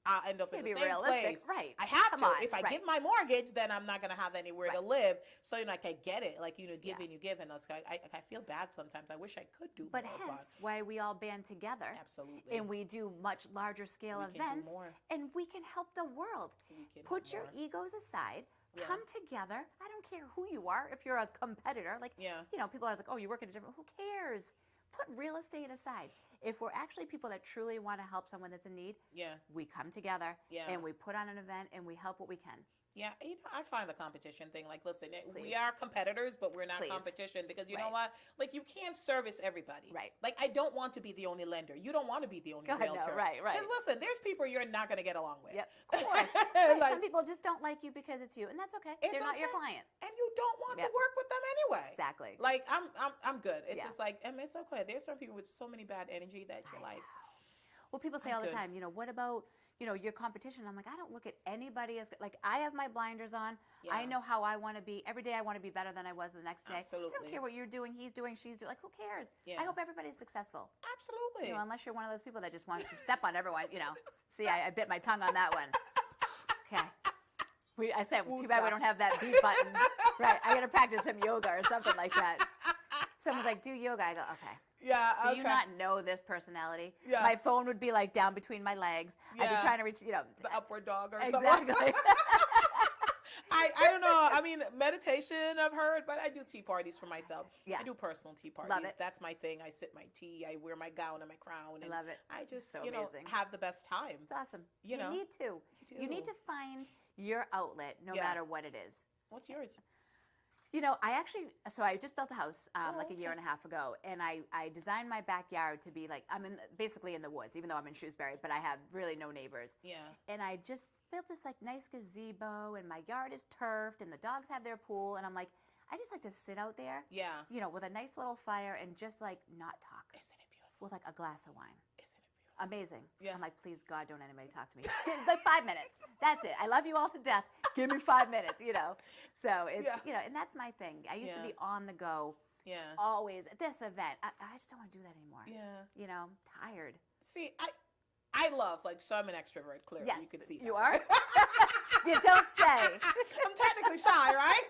I'll end up in the be same realistic. place. Right. I have Come to. on, If I right. give my mortgage, then I'm not going to have anywhere to live. So, I get it. Like, give Yeah. and you give. And I feel bad sometimes. I wish I could do But more. hence why we all band together. Absolutely. And we do much larger scale We can do events. more. And we can help the world. We can Put do your more. egos aside. Yeah. Come together. I don't care who you are. If you're a competitor, like, Yeah. People are like, oh, you work at a different, who cares? Put real estate aside. If we're actually people that truly want to help someone that's in need, Yeah. we come together Yeah. and we put on an event and we help what we can. Yeah, I find the competition thing, like, listen, we Please. are competitors, but we're not Please. competition because you know Right. what? Like, you can't service everybody. Right. Like, I don't want to be the only lender. You don't want to be the only God, no, realtor. right. Because listen, there's people you're not going to get along with. Yep, of course. Like, Some people just don't like you because it's you, and that's okay. It's They're not your okay. client. and you don't want Yep. to work with them anyway. Exactly. Like, I'm good. It's Yeah. just like, and it's okay. There's some people with so many bad energy that you're like, Well, people say I'm all the good. time, what about, your competition? I'm like, I don't look at anybody as, like, I have my blinders on. I Yeah. know how I want to be. Every day I want to be better than I was the next day. I Absolutely. don't care what you're doing, he's doing, she's doing. Like, who cares? Yeah. I hope everybody's successful. absolutely. Unless you're one of those people that just wants to step on everyone, See, I bit my tongue on that one. Okay. I said, too bad we don't have that beat button. Right. I got to practice some yoga or something like that. Someone's like, do yoga. I go, okay. Yeah. Do okay. you not know this personality? Yeah. My phone would be like down between my legs. I'd be Yeah. trying to reach, the upward dog or something? exactly. I don't know. I mean, meditation I've heard, but I do tea parties for myself. Yeah. I do personal tea parties. Love it. That's my thing. I sip my tea. I wear my gown and my crown. And Love it. I just, So amazing. have the best time. It's awesome. You know, need to. You need do. to find your outlet no Yeah. matter what it is. What's yours? I just built a house like a year okay. and a half ago, and I designed my backyard to be like, basically in the woods, even though I'm in Shrewsbury, but I have really no neighbors. Yeah. And I just built this like nice gazebo, and my yard is turfed, and the dogs have their pool, and I'm like, I just like to sit out there, Yeah. with a nice little fire and just like not talk Isn't it beautiful? with like a glass of wine. Isn't it beautiful? Amazing. Yeah. I'm like, please, God, don't anybody talk to me. Like 5 minutes. That's it. I love you all to death. Give me 5 minutes, So it's, Yeah. and that's my thing. I used to Yeah. be on the go Yeah. always at this event. I just don't want to do that anymore. Yeah. I'm tired. See, I love, like, so I'm an extrovert, clearly. Yes. You can see that. You are? You don't say. I'm technically shy, right?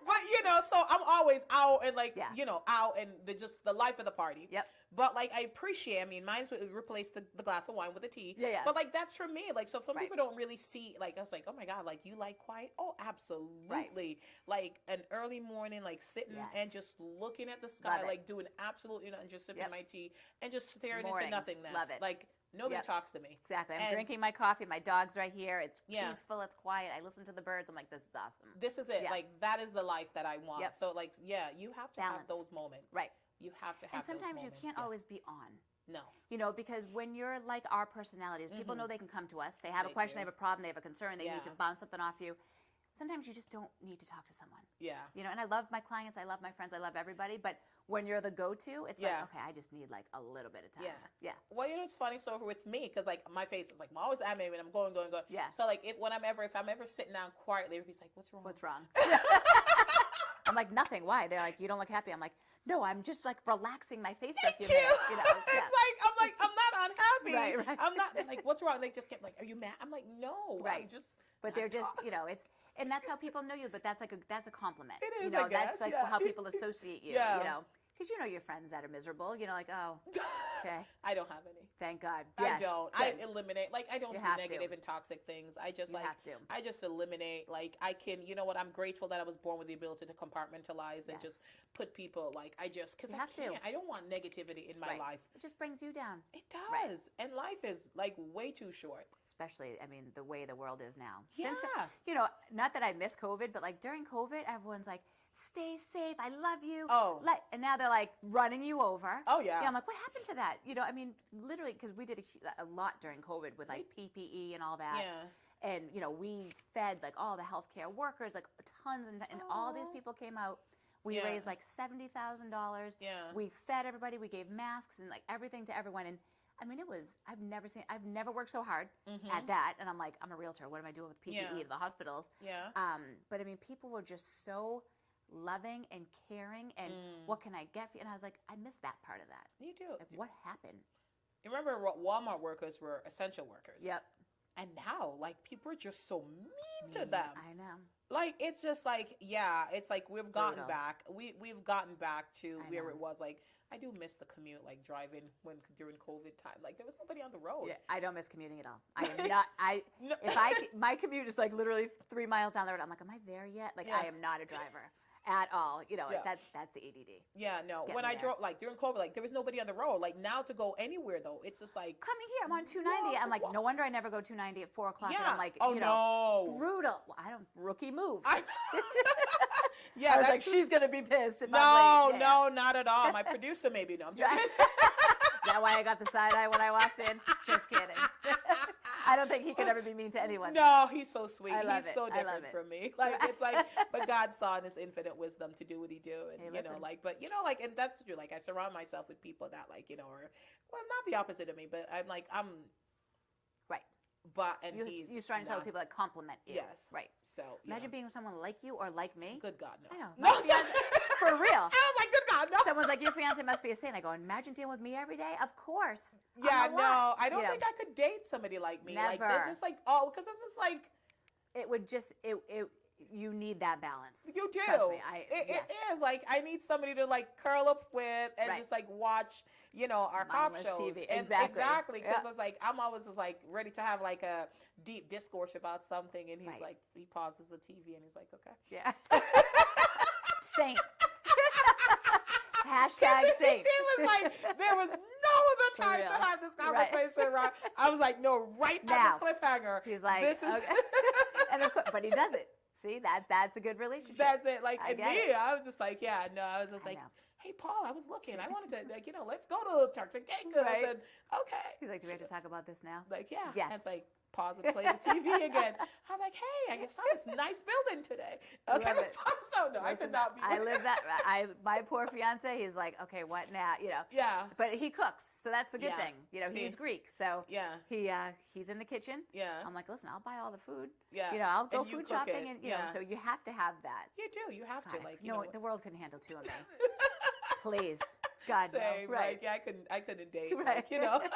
But so I'm always out and like, Yeah. out and just the life of the party. Yep. But like, I appreciate, mine's would replace the glass of wine with the tea. Yeah. But like, that's for me. Like, so some Right. people don't really see, like, I was like, oh my God, like, you like quiet? Oh, absolutely. Like an early morning, like sitting Yes. and just looking at the sky, Love it. like doing absolutely nothing, just sipping Yep. my tea and just staring Mornings. into nothingness. Love it. Like, nobody Yep. talks to me. Exactly. I'm And- drinking my coffee. My dog's right here. It's Yeah. peaceful. It's quiet. I listen to the birds. I'm like, this is awesome. This is it. Yeah. Like, that is the life that I want. Yep. So like, yeah, you have to have Balance. those moments. Right. You have to have And those sometimes you moments. can't Yeah. always be on. No. Because when you're like our personalities, people know they can come to us. They have They a question, do. they have a problem, they have a concern, they need to Yeah. bounce something off you. Sometimes you just don't need to talk to someone. Yeah. And I love my clients, I love my friends, I love everybody, but when you're the go-to, it's Yeah. like, okay, I just need like a little bit of time. Yeah. Yeah. Well, it's funny. So with me, because like my face is like I'm always animated. I'm going. Yeah. So like if I'm ever sitting down quietly, everybody's like, "What's wrong?" What's wrong? I'm like, nothing. Why? They're like, you don't look happy. I'm like, no, I'm just like relaxing my face for a few Thank minutes. you. Yeah. I'm like, I'm not unhappy. Right. I'm not. They're like, what's wrong? They just kept like, are you mad? I'm like, no. Right. I'm just. But they're just, it's, and that's how people know you. But that's a compliment. It is, that's I guess, like yeah. how people associate you. Yeah. because your friends that are miserable, like, oh, okay, I don't have any. thank God. I Yes, don't. good. I eliminate. Like, I don't You do have to. negative and toxic things. I just You like. have to. I just eliminate. Like, I can. You know what? I'm grateful that I was born with the ability to compartmentalize and Yes. just put people. Like, I just because You I have to. can't. I don't want negativity in my Right. life. It just brings you down. It does, Right. and life is like way too short. Especially, I mean, the way the world is now. Yeah. Not that I miss COVID, but like during COVID, everyone's like, stay safe. I love you. Oh. And now they're like running you over. Oh yeah. I'm like, what happened to that? I mean, literally, because we did a lot during COVID with like PPE and all that. Yeah. And, we fed like all the healthcare workers, like tons and all these people came out. We Yeah. raised like $70,000. Yeah. We fed everybody. We gave masks and like everything to everyone. And I mean, I've never worked so hard at that. And I'm like, I'm a realtor. What am I doing with PPE Yeah. to the hospitals? Yeah. But I mean, people were just so loving and caring and what can I get for you? And I was like, I missed that part of that. You do. Like, what happened? You remember Walmart workers were essential workers. Yep. And now, like, people are just so mean to them. I know. Like, it's just like, yeah, it's like we've gotten Brutal. back. We've gotten back to I where know. it was. Like, I do miss the commute, like driving during COVID time. Like, there was nobody on the road. Yeah, I don't miss commuting at all. I am not. No. My commute is like literally 3 miles down the road. I'm like, am I there yet? Like, Yeah. I am not a driver at all. Yeah. That's the ADD. Yeah, no. get When me I there. drove, like during COVID, like there was nobody on the road. Like now to go anywhere though, it's just like Coming here, I'm on 290. I'm like, no wonder I never go 290 at 4 o'clock. And yeah. I'm like, oh no, brutal. Well, I don't rookie move. I, yeah, I was that's like, she's gonna be pissed if no, I'm late. Yeah. no, not at all. My producer maybe no. I'm joking. Is that why I got the side eye when I walked in? Just kidding. I don't think he could ever be mean to anyone. No, he's so sweet. I love He's it. so I love different it. from me. Like it's like, but God saw in His infinite wisdom to do what He do, and Hey, listen. like, like, and that's true. Like I surround myself with people that like, are well, not the opposite of me, but I'm Right. But and You're trying to tell not- people that compliment you. Yes. Right. So Imagine being with someone like you or like me. good God, no. I know. No, My fiance, for real. I was like, good God, no. Someone's like, your fiance must be a saint. I go, imagine dealing with me every day. Of course. Yeah, I'm a no, lot. I don't think I could date somebody like me. Like Never. they're just like, oh, because it's just like It would just you need that balance. you do. Trust me. It is like I need somebody to like curl up with and Right. just like watch, our cop Mindless shows. TV. And Exactly. because Yep. it's like I'm always just like ready to have like a deep discourse about something, and he's Right. like he pauses the TV and he's like, okay. Yeah. Saint. Hashtag saint. It was like there was no other For time real. to have this Right. conversation. Right? I was like, no, right Now. at the cliffhanger. He's like, this is okay. And of course, but he does it. See, that's a good relationship. that's it. Like I and get me, it. I was just like, yeah, no, I was just I like. know. Hey Paul, I was looking. I wanted to, like, let's go to Turks and Caicos. Right. And okay, He's like, do we have to talk about this now? like, yeah, Yes. And like, pause and play the TV again. I was like, hey, I saw this nice building today. Okay, Love it. so no, I Listen, could not be. I live that. My poor fiance. He's like, okay, what now? Yeah, But he cooks, so that's a good Yeah. thing. See? He's Greek, so yeah, he's in the kitchen. yeah, I'm like, listen, I'll buy all the food. yeah. I'll go And you food cook shopping, it. and Yeah. so you have to have that. You do. You have to, God, like, no, the world couldn't handle two of me. Please, God, Same, no. Right. like, yeah, I couldn't date, Right. like,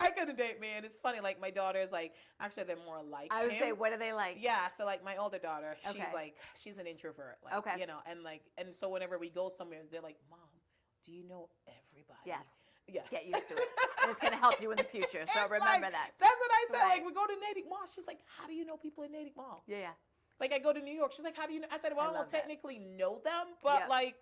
I couldn't date, man. It's funny, like, my daughters, like, actually, they're more like I would him. say, what are they like? Yeah, so like my older daughter, Okay. she's an introvert, like, Okay. and so whenever we go somewhere, they're like, Mom, do you know everybody? Yes. Yes. Get used to it, and it's going to help you in the future. So It's remember like- that. That's what I said. Right. Like we go to Natick Mall. She's like, how do you know people in Natick Mall? Yeah. Like I go to New York. She's like, how do you know? I said, well, I, I don't love that. technically know them, but Yep. like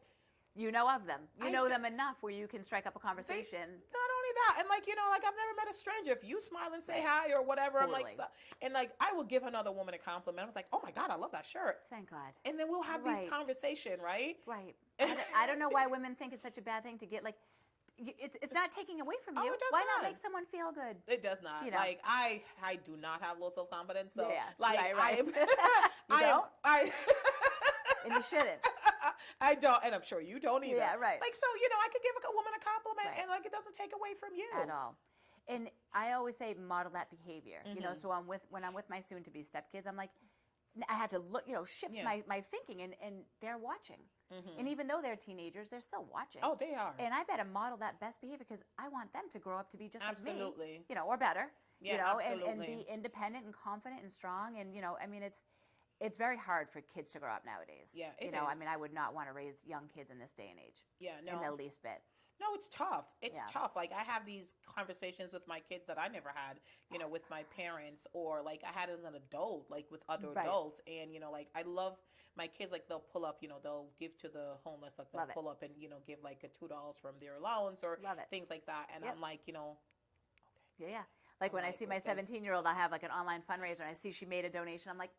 You know of them. You I know do- them enough where you can strike up a conversation. not only that, and like like I've never met a stranger. If you smile and say hi or whatever, I'm like, Totally. and like I will give another woman a compliment. I was like, oh my God, I love that shirt. Thank God. And then we'll have Right. these conversation, right? Right. I don't know why women think it's such a bad thing to get like. It's not taking away from Oh, you. it does Why not. not make someone feel good? It does not. Like I do not have low self confidence. So Yeah, like right. I am. You I am. don't? I. And you shouldn't. I don't, and I'm sure you don't either. Yeah, right. Like so, I could give a woman a compliment, Right. and like it doesn't take away from you At all. And I always say model that behavior. Mm-hmm. So when I'm with my soon to be stepkids, I'm like, I have to look, shift Yeah. my thinking, and they're watching. Mhm. And even though they're teenagers, they're still watching. Oh, they are. And I better model that best behavior because I want them to grow up to be just like Absolutely. me, or better. Yeah, and absolutely. be independent and confident and strong. And I mean, it's it's very hard for kids to grow up nowadays. Yeah, you know, I mean, I would not want to raise young kids in this day and age. Yeah, In the no. least bit. No, it's tough. It's Yeah. tough. Like I have these conversations with my kids that I never had, with my parents, or like I had as an adult, like with other Right. adults. And like I love my kids. Like they'll pull up, they'll give to the homeless. Like they'll Love it. pull up and give like a $2 from their allowance or Love it. things like that. And Yep. I'm like, Yeah, yeah. Like when I like, see my okay. 17-year-old, I have like an online fundraiser, and I see she made a donation. I'm like,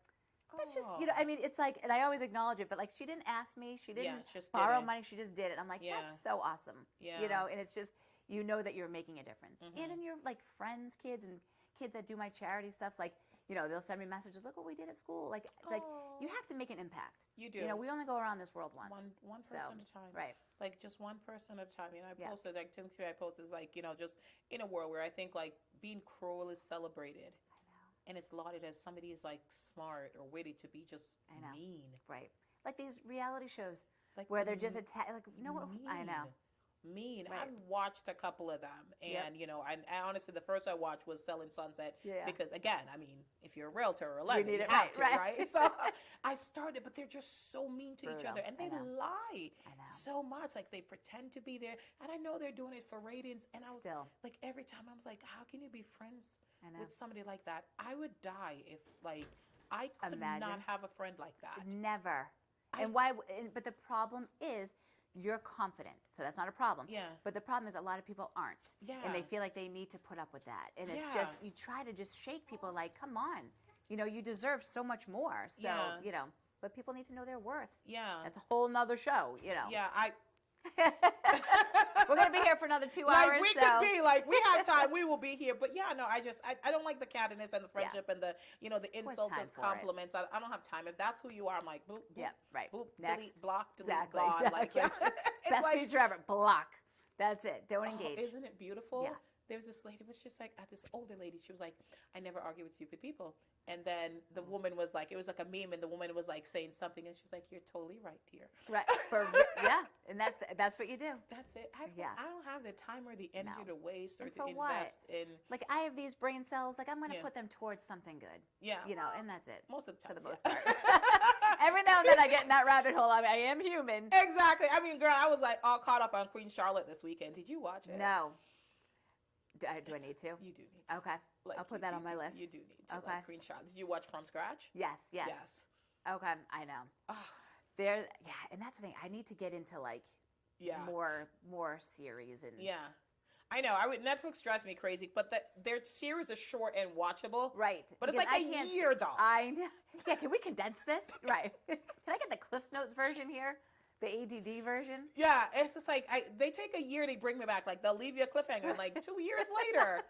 that's just, oh, I mean, it's like, and I always acknowledge it, but like she didn't ask me, she didn't just borrow didn't. money, she just did it. I'm like, Yeah. that's so awesome. Yeah. And it's just, that you're making a difference. Mhm. And in your like friends, kids, and kids that do my charity stuff, like, they'll send me messages, look what we did at school. Like Oh, you have to make an impact. you do. We only go around this world once. One So, person at a time. Right. Like just one person at a time. I Yeah. posted like Timothy. I posted like just in a world where I think like being cruel is celebrated. And it's lauded as somebody is like smart or witty to be just I know. mean. Right. Like these reality shows Like where they're just like, I know. Mean. Right. I've watched a couple of them, and Yep. I honestly, the first I watched was Selling Sunset, Yeah. because again, I mean, if you're a realtor or a lender, need you it, have to, right. right? So I started, but they're just so mean to each Brutal. other, and I they know. lie I know. so much. Like they pretend to be there, and I know they're doing it for ratings. And I was Still. like, every time I was like, how can you be friends I know. with somebody like that? I would die if like I could not Imagine. have a friend like that. Never. I- And but the problem is you're confident. So that's not a problem. Yeah. But the problem is a lot of people aren't. Yeah. And they feel like they need to put up with that. And it's Yeah. just, you try to just shake people like, come on. You deserve so much more. So, Yeah. but people need to know their worth. Yeah. That's a whole nother show, Yeah, We're going to be here for another 2 like hours. we so. could be like we have time, we will be here. But yeah, no, I don't like the cattiness and the friendship and the the insults time as for it. compliments. I don't have time. If that's who you are, I'm like boop, boop, Yeah, right. boop, Next. delete, block, delete, Exactly, gone. Like exactly. yeah, it's Best like, feature ever. Block. That's it. Don't oh, engage. isn't it beautiful? Yeah. There was this lady, was just like this older lady. She was like, I never argue with stupid people. And then the woman was like, it was like a meme, and the woman was like saying something, and she's like, you're totally right, dear. Right. Yeah. And that's what you do. That's it. I don't have the time or the energy No. to waste or And to for what? invest in. Like I have these brain cells, like I'm going to Yeah. put them towards something good. Yeah. And that's it. Most of the time. For the most part. Every now and then I get in that rabbit hole. I mean, I am human. Exactly. I mean, girl, I was like all caught up on Queen Charlotte this weekend. Did you watch it? No. Do I need to? You do need to. Okay. Like, I'll put you that do- on my you- list. You do need to. Okay. Like Queen Charlotte. Did you watch From Scratch? Yes. Yes. Okay. I know. Oh, And that's the thing. I need to get into like yeah. more series and Yeah. I know. Netflix drives me crazy, but their series is short and watchable. Right. But it's Because like I a can't year, though. I know. Yeah, can we condense this? Right. Can I get the Cliffs Notes version here? The ADD version? Yeah, it's just like they take a year to bring me back. Like they'll leave you a cliffhanger, and like 2 years later,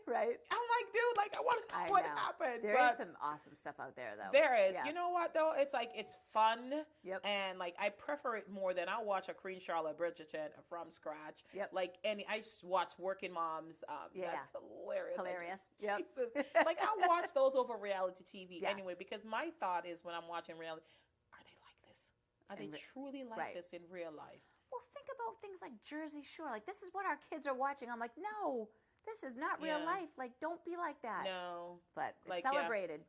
Right. I'm like, dude, like I want to know I what know. happened. There but is some awesome stuff out there, though. There is. Yeah. You know what though? It's like it's fun. Yep. And like I prefer it more than I'll watch a Queen Charlotte Bridgerton From Scratch. Yep. Like I watch Working Moms. Yeah. That's hilarious. Hilarious. Yep. Yep. Jesus. Like I watch those over reality TV Yeah. anyway, because my thought is when I'm watching reality, are they like this? Are they And truly like right. this in real life? Well, think about things like Jersey Shore. Like, this is what our kids are watching. I'm like, no, this is not real Yeah. life. Like, don't be like that. No. But it's Like, yeah. celebrated.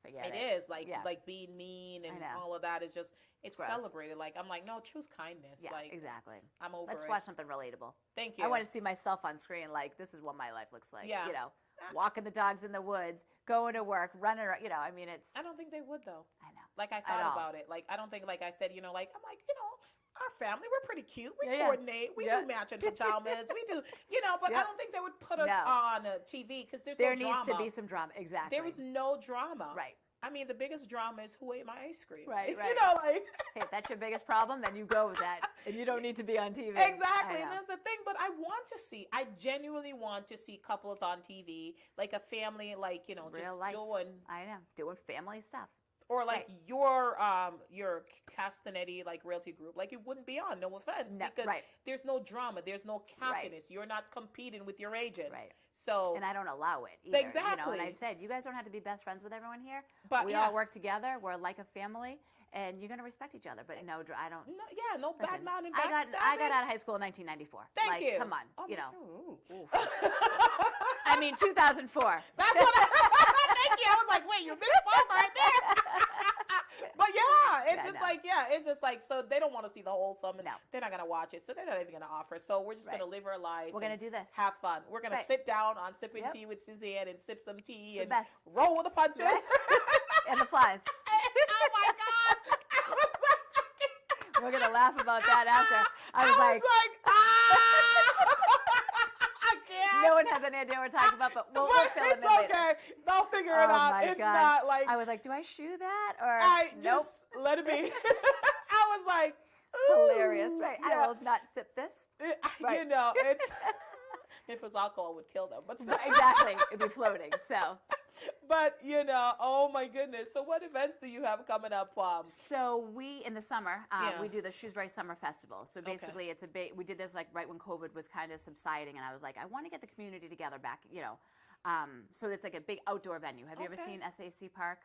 Forget It it. is like Yeah. like being mean and I know. all of that is just it's gross. celebrated. Like I'm like, no, choose kindness. Yeah, like exactly. I'm over Let's it. watch something relatable. Thank you. I want to see myself on screen. Like, this is what my life looks like. Yeah. Walking the dogs in the woods, going to work, running around. I mean, it's. I don't think they would though. I know. Like I all. thought about it. Like I don't think like I said, like I'm like, our family, we're pretty cute. We Yeah. coordinate. We Yeah. do matching pajamas. We do, but Yeah. I don't think they would put us No. on TV because there's There no needs drama. to be some drama. Exactly. There was no drama. Right. I mean, the biggest drama is who ate my ice cream. Right, You right. know, like Hey, if that's your biggest problem, then you go with that. And you don't need to be on TV. exactly. I And know. that's the thing. But I genuinely want to see couples on TV, like a family, like Real just life. doing. I know. Doing family stuff. Or like Right. your Castinetti like realty group, like it wouldn't be on. No offense, No, because right. there's no drama, there's no cattiness. You're not competing with your agents, Right. so And I don't allow it either. Exactly. And I said, you guys don't have to be best friends with everyone here. But we yeah. all work together. We're like a family. And you're going to respect each other. But I don't. no bad Listen, mouthing, I got out of high school in 1994. Thank like, you. Come on. Oh, you me know. too. Ooh. I mean, 2004. That's what. Thank you. I was like, wait, you missed one right there. But yeah, it's Yeah, just no. like, it's just like, so they don't want to see the wholesome, and No. they're not going to watch it, so they're not even going to offer. So we're just Right. going to live our life. We're going to do this. Have fun. We're going to Right. sit down on sipping Yep. tea with Suzanne and sip some tea It's and the best. roll with the punches. Right? And the flies. Oh my God. I was like, We're going to laugh about that after. I was like, I can't. no one has any idea what we're talking about, but we'll fill it in It's later. okay. They'll figure it Oh out. my It's God. not like, I was like, do I shoe that? Or I nope. just let it be. I was like, ooh, Hilarious, right? yeah. I will not sip this. Right. You know, it's if it was alcohol, it would kill them. But Exactly. It'd be floating. So. But you know, oh my goodness. So what events do you have coming up? So we, in the summer, Yeah. we do the Shrewsbury Summer Festival. So basically it's we did this like right when COVID was kind of subsiding, and I was like, I want to get the community together back, you know. So it's like a big outdoor venue. Have you ever seen SAC Park?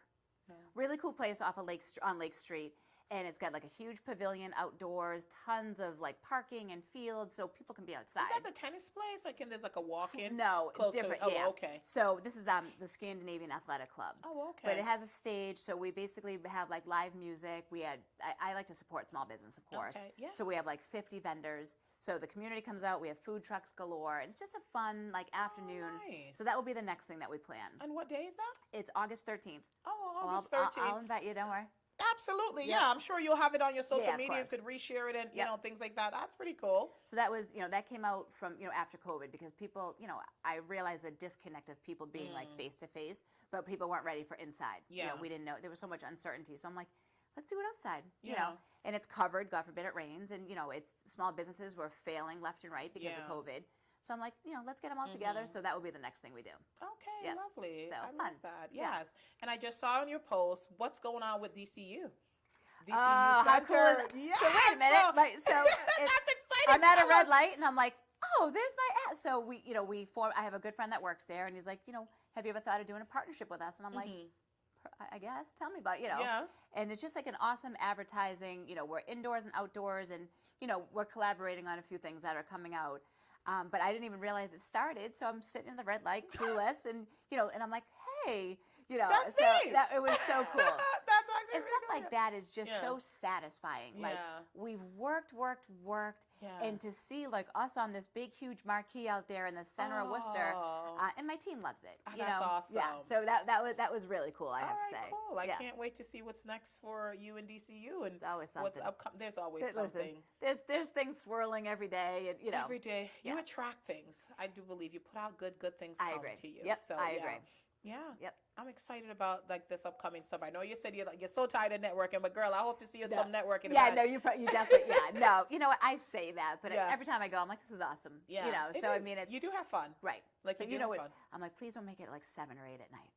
No. Really cool place off of on Lake Street. And it's got like a huge pavilion outdoors, tons of like parking and fields, so people can be outside. Is that the tennis place? Like, there's like a walk-in? No, close different. To it? Oh, yeah. okay. So this is the Scandinavian Athletic Club. Oh, okay. But it has a stage, so we basically have like live music. We had I like to support small business, of course. Okay, yeah. So we have like 50 vendors. So the community comes out. We have food trucks galore, and it's just a fun like afternoon. Nice. So that will be the next thing that we plan. And what day is that? It's August 13th. Oh, August Well, 13th. I'll invite you. Don't worry. Absolutely, Yeah. yeah. I'm sure you'll have it on your social Yeah, of media. You course. could reshare it and you Yep. know, things like that. That's pretty cool. So that was, that came out from, after COVID, because people, I realized the disconnect of people being like face to face, but people weren't ready for inside. Yeah. We didn't know, there was so much uncertainty. So I'm like, let's do it outside, you Yeah. know, and it's covered, God forbid it rains. And, it's small businesses were failing left and right because Yeah. of COVID. So I'm like, let's get them all together. So that will be the next thing we do. Okay, Yep. lovely. So, I fun. love that. Yeah. Yes. And I just saw on your post, what's going on with DCU? DCU How cool is Center. it? Yes. So wait a minute. So that's exciting. I'm at a Tell red us. light, and I'm like, oh, there's my ad. So we form. I have a good friend that works there, and he's like, have you ever thought of doing a partnership with us? And I'm like, I guess. Tell me about, Yeah. And it's just like an awesome advertising. We're indoors and outdoors, and we're collaborating on a few things that are coming out. But I didn't even realize it started. So I'm sitting in the red light, clueless, and and I'm like, hey, That's so neat. it was so cool. That's actually And stuff really like good. that is just Yeah. so satisfying. Like Yeah. we've worked, Yeah. and to see like us on this big, huge marquee out there in the center of Worcester, Oh. And my team loves it. That's awesome. Yeah. So that was really cool. I have to say. Cool. I Yeah. can't wait to see what's next for you and DCU and It's always what's something. upcoming. There's always Listen, something. there's things swirling every day, and Every day. You Yeah. attract things. I do believe you put out good things I come agree. to you. Yep, So, I yeah. agree. Yeah. Yep. I'm excited about like this upcoming stuff. I know you said you're so tired of networking, but girl, I hope to see you at some networking Yeah, event. no, you definitely, yeah, no, what, I say that, but Yeah. every time I go, I'm like, this is awesome. Yeah. It So I is. mean, it's you do have fun. right. Like But you do have it's, fun. I'm like, please don't make it like 7 or 8 at night.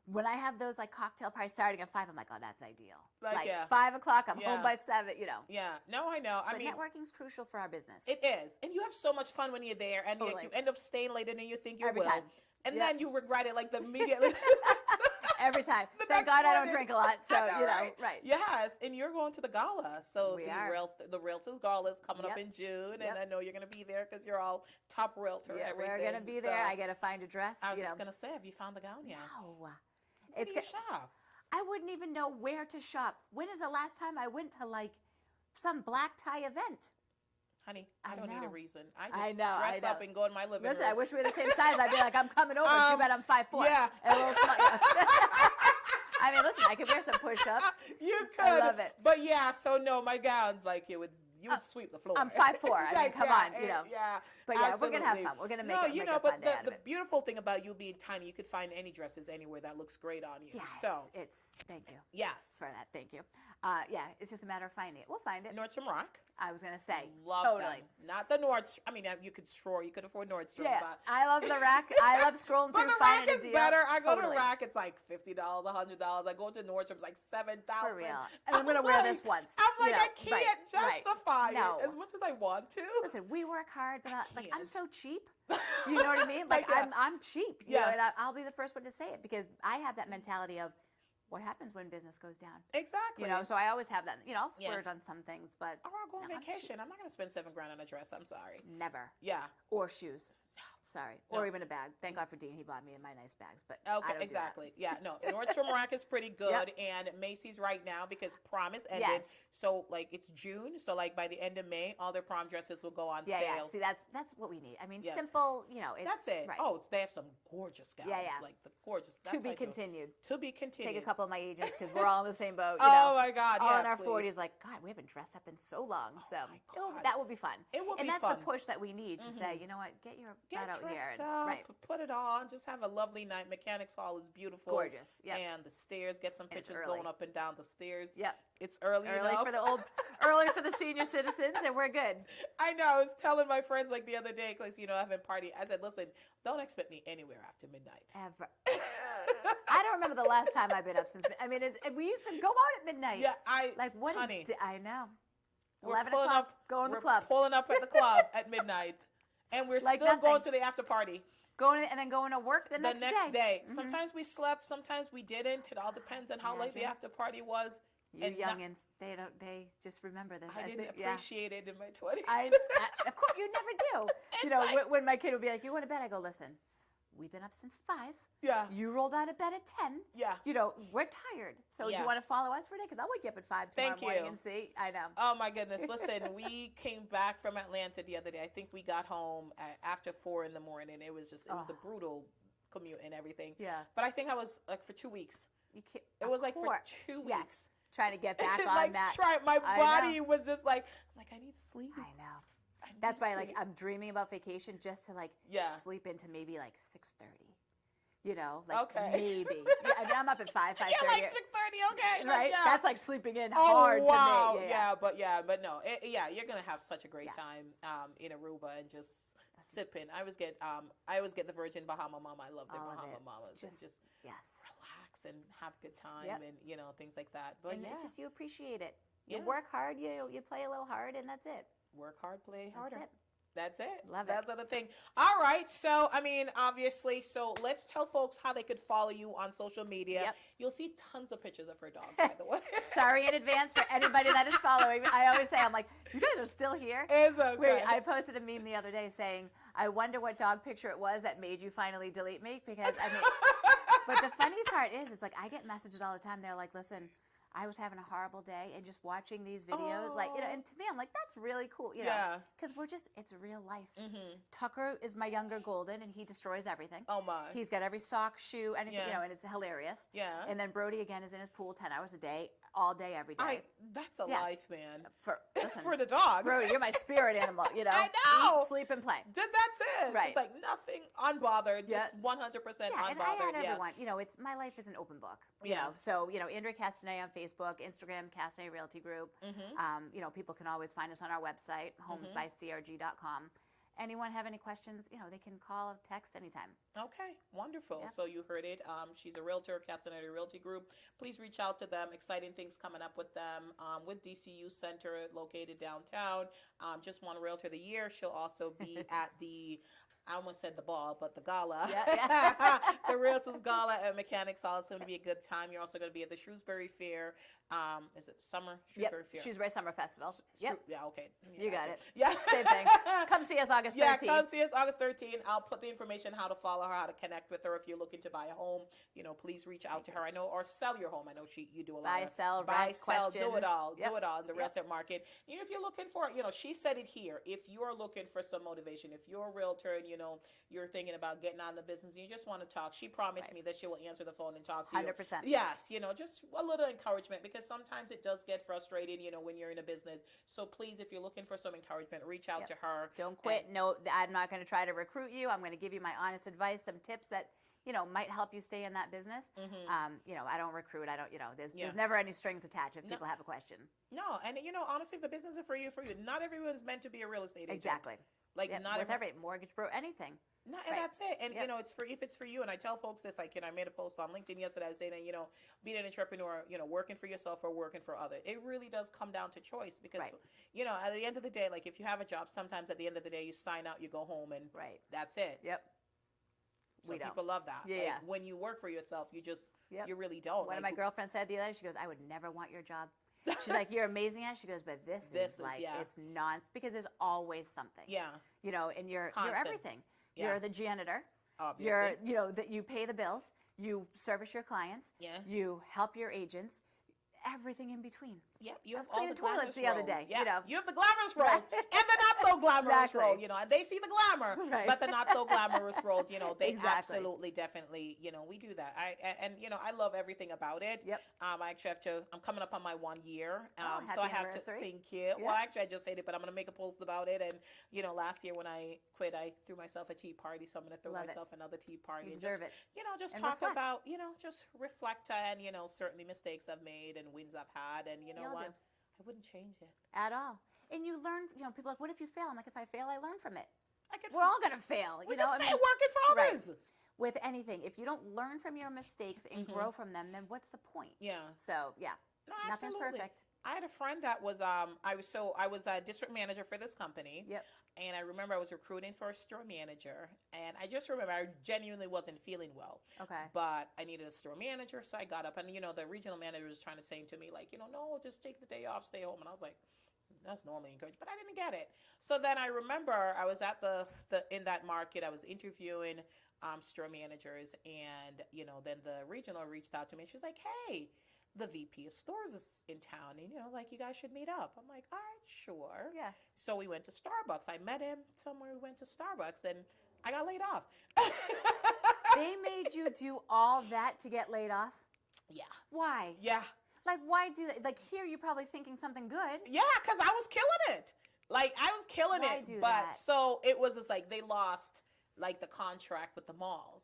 When I have those like cocktail parties starting at 5, I'm like, oh, that's ideal. Like, yeah. 5 o'clock, I'm Yeah. home by 7. Yeah. No, I know. I But mean, networking's crucial for our business. it is, and you have so much fun when you're there, and Totally. you end up staying later than you think you Every will, time. and Yeah. then you regret it like immediately. Every time. The Thank next God I don't morning. drink a lot. So I know, right? right. Yes, and you're going to the gala. So We the are. the Realtors Gala is coming up Yep. in June, and Yep. I know you're going to be there because you're all top realtor. Yeah, everything. we're gonna be there. So I gotta find a dress. I was just going to say, have you found the gown yet? No. Where It's do you go- shop? I wouldn't even know where to shop. When is the last time I went to like some black tie event? Honey, I I don't need a know. reason. I just I know, dress I up know. and go in my living Listen, room. I wish we were the same size. I'd be like, I'm coming over. Too bad I'm 5'4". yeah. And a little small. I mean, listen, I could wear some push-ups. You could. I love it. But yeah, so no, my gowns, like you would sweep the floor. I'm 5'4". I mean, Like, come yeah, on, you know. Yeah. But yeah, we're gonna have absolutely. fun. We're gonna make No, it you make know, a fun but day out of the it. beautiful thing about you being tiny, you could find any dresses anywhere that looks great on you. Yeah, so it's thank you yes, for that. Thank you. Yeah, it's just a matter of finding it. We'll find it. Nordstrom Rack. I was gonna say Love totally. them. Not the Nordstrom. I mean, you could afford Nordstrom. Yeah, but I love the rack. I love scrolling But through the finding rack a is deal. better. I go to Totally. rack, it's like $50, $100. I go to Nordstrom, it's like $7,000. For real. And I'm gonna wear this once. I'm like, you know, I can't right. justify No. it as much as I want to. Listen, we work hard, but I'm can't. so cheap. You know what I mean? Like yeah. I'm cheap. You know, Yeah. and I'll be the first one to say it because I have that mentality of what happens when business goes down. Exactly. You know, so I always have that. You know, I'll Yeah. splurge on some things, but Or I'll go on No, I'm cheap. vacation. I'm not going to spend $7,000 on a dress. I'm sorry. never. Yeah. Or shoes. Sorry. No. Or even a bag. Thank God for Dean. He bought me my nice bags. But Okay, I don't exactly. Yeah, no. Nordstrom Rack is pretty good, and Macy's right now because prom is ended. Yes. So like it's June, so like by the end of May, all their prom dresses will go on Yeah, sale. yeah. See, that's what we need. I mean, Yes. simple. You know, it's That's it. Right. Oh, they have some gorgeous gowns. Yeah, yeah. Like the gorgeous. To That's be what I do. continued. To be continued. Take a couple of my agents because we're all in the same boat. You Oh know, my God! all Yeah, in our please. 40s. Like, God, we haven't dressed up in so long. So my God. that will be fun. It will and be that's fun. the push that we need to say, you know what, get your butt out here. Dressed And, up, right. put it on, just have a lovely night. Mechanics Hall is beautiful, Gorgeous. Yep. And the stairs, get some And it's pictures early. going up and down the stairs. Yep. It's early Early enough. for the early for the senior citizens, and we're good. I know. I was telling my friends like the other day, because you know I've been partying. I said, listen, don't expect me anywhere after midnight. Ever. I don't remember the last time I've been up since. I mean, we used to go out at midnight. Yeah, like what? honey, I know. we're 11 pulling o'clock. up, Going to we're the club. Pulling up at the club at midnight, and we're Like still nothing. going to the after party. Going and then going to work the next day. Mm-hmm. Sometimes we slept, sometimes we didn't. It all depends on how late the after party was. You and youngins, they just remember this. I didn't think, appreciate it in my 20s. Of course, you never do. You know, when my kid would be like, "You want to bed?" I go, "Listen, we've been up since 5. Yeah. You rolled out of bed at 10. Yeah. You know, we're tired. So do Yeah. you want to follow us for a day? Because I'll wake you up at 5 tomorrow Thank morning you. and see. I know. Oh my goodness. Listen, we came back from Atlanta the other day. I think we got home after 4 in the morning. It was a brutal commute and everything. Yeah. But I think I was like for 2 weeks. You can't, It was like for course. 2 weeks. Yes. Trying to get back on like, that. My I body know. was just like, I need sleep. I know. That's why I'm dreaming about vacation just to sleep into maybe like 6:30. You know, maybe. Yeah, I mean, I'm up at 5:30. Yeah, like 6:30, okay. Right? Yeah. That's like sleeping in hard wow. to me. But no. You're going to have such a great time in Aruba and just sipping. I always get the Virgin Bahama Mama. I love the Bahama Mamas. Just relax and have a good time and, things like that. But it's just you appreciate it. You Yeah. work hard, you play a little hard, and that's it. Work hard, play harder. That's it. That's it. Love That's it. the thing. All right. So, I mean, obviously, let's tell folks how they could follow you on social media. Yep. You'll see tons of pictures of her dog, by the way. Sorry in advance for anybody that is following me. I always say, I'm like, you guys are still here? It's okay. Wait, I posted a meme the other day saying, I wonder what dog picture it was that made you finally delete me, because, I mean, but the funny part is, it's like, I get messages all the time. They're like, listen, I was having a horrible day, and just watching these videos, and to me, I'm like, that's really cool, you know, because it's real life. Mm-hmm. Tucker is my younger golden, and he destroys everything. Oh my. He's got every sock, shoe, anything, and it's hilarious. Yeah. And then Brody again is in his pool 10 hours a day, all day, every day. That's a life, man. Listen, For the dog. Brody, you're my spirit animal, you know. I know. Eat, sleep, and play. That's it. Right. It's like nothing unbothered, just 100% unbothered. And I had everyone, you know, my life is an open book, you know. So, Andrea Castinetti on Facebook, Instagram, Castinetti Realty Group. Mm-hmm. People can always find us on our website, homesbycrg.com. Anyone have any questions, they can call or text anytime. Okay, wonderful. Yep. So you heard it. She's a realtor, Castinetti Realty Group. Please reach out to them. Exciting things coming up with them. With DCU Center located downtown. Just won Realtor of the Year. She'll also be at the, I almost said the ball, but the gala. Yeah. The Realtors Gala at Mechanics Hall. It's going to be a good time. You're also going to be at the Shrewsbury Fair. Is it summer? Shrewsbury Fair. Shrewsbury Summer Festival. Yep. Yeah, okay. Yeah, You got it. Yeah. Same thing. Come see us August 13th. Yeah, come see us August 13th. I'll put the information, how to follow her, how to connect with her. If you're looking to buy a home, please reach out to her. I know, or sell your home. I know you do a lot Buy, of sell, buy, rent, sell, questions. do it all. Yep. Do it all in the real Yep. estate market. If you're looking for, she said it here. If you're looking for some motivation, if you're a realtor and you're thinking about getting on the business and you just want to talk, she promised me that she will answer the phone and talk to you. 100%. Yes, just a little encouragement, because sometimes it does get frustrating, when you're in a business. So please, if you're looking for some encouragement, reach out to her. Don't quit. No, I'm not going to try to recruit you. I'm going to give you my honest advice, some tips that might help you stay in that business. Mm-hmm. I don't recruit. I don't. There's never any strings attached if people have a question. No, and honestly, if the business is for you. Not everyone's meant to be a real estate agent. Exactly. Like not with every mortgage bro, anything. No, and that's it. And it's for, if it's for you. And I tell folks this, I made a post on LinkedIn yesterday. I was saying that being an entrepreneur, working for yourself or working for others, it really does come down to choice. Because at the end of the day, like if you have a job, sometimes at the end of the day, you sign out, you go home, and that's it. Yep. Some people love that. Yeah. When you work for yourself, you just you really don't. One of my girlfriends said the other day, she goes, I would never want your job. She's like, you're amazing at it. She goes, but this is like, it's nonsense, because there's always something. Yeah. And you're everything. Yeah. You're the janitor. Obviously. That you pay the bills. You service your clients. Yeah. You help your agents. Everything in between. Yep, you I have was all cleaning the toilets glamorous the other roles. day. Yeah, You have the glamorous roles Right. and the not so glamorous Exactly. role. And they see the glamour, Right. but the not so glamorous roles. They Exactly. absolutely, definitely. We do that. I love everything about it. Yep. I actually have to. I'm coming up on my 1 year. Happy so I have anniversary. to. Thank you. Yeah. Well, actually, I just said it, but I'm gonna make a post about it. And last year when I quit, I threw myself a tea party. So I'm gonna throw Love it. myself another tea party. You and deserve just, it. Just And talk reflect. about just reflect and certainly mistakes I've made and wins I've had and We all what. do. I wouldn't change it. At all. And you learn, people are like, what if you fail? I'm like, if I fail, I learn from it. We're We're all going to fail. we can say working for right. others. With anything, if you don't learn from your mistakes and grow from them, then what's the point? Yeah. So, yeah. No, Nothing's absolutely. perfect. I had a friend that was I was a district manager for this company. Yep. And I remember I was recruiting for a store manager, and I just remember I genuinely wasn't feeling well. Okay. But I needed a store manager, so I got up, and the regional manager was trying to say to me like, no, just take the day off, stay home, and I was like, that's normally encouraged, but I didn't get it. So then I remember I was at the in that market, I was interviewing store managers, and then the regional reached out to me. She's like, hey, the VP of stores is in town, and you guys should meet up. I'm like, all right, sure. Yeah. So we went to Starbucks. I met him somewhere. We went to Starbucks, and I got laid off. They made you do all that to get laid off? Yeah. Why? Yeah. Like, why do that? Like, here you're probably thinking something good. Yeah, because I was killing it. Like, I was killing Why it. do But that? so it was just like they lost like the contract with the malls.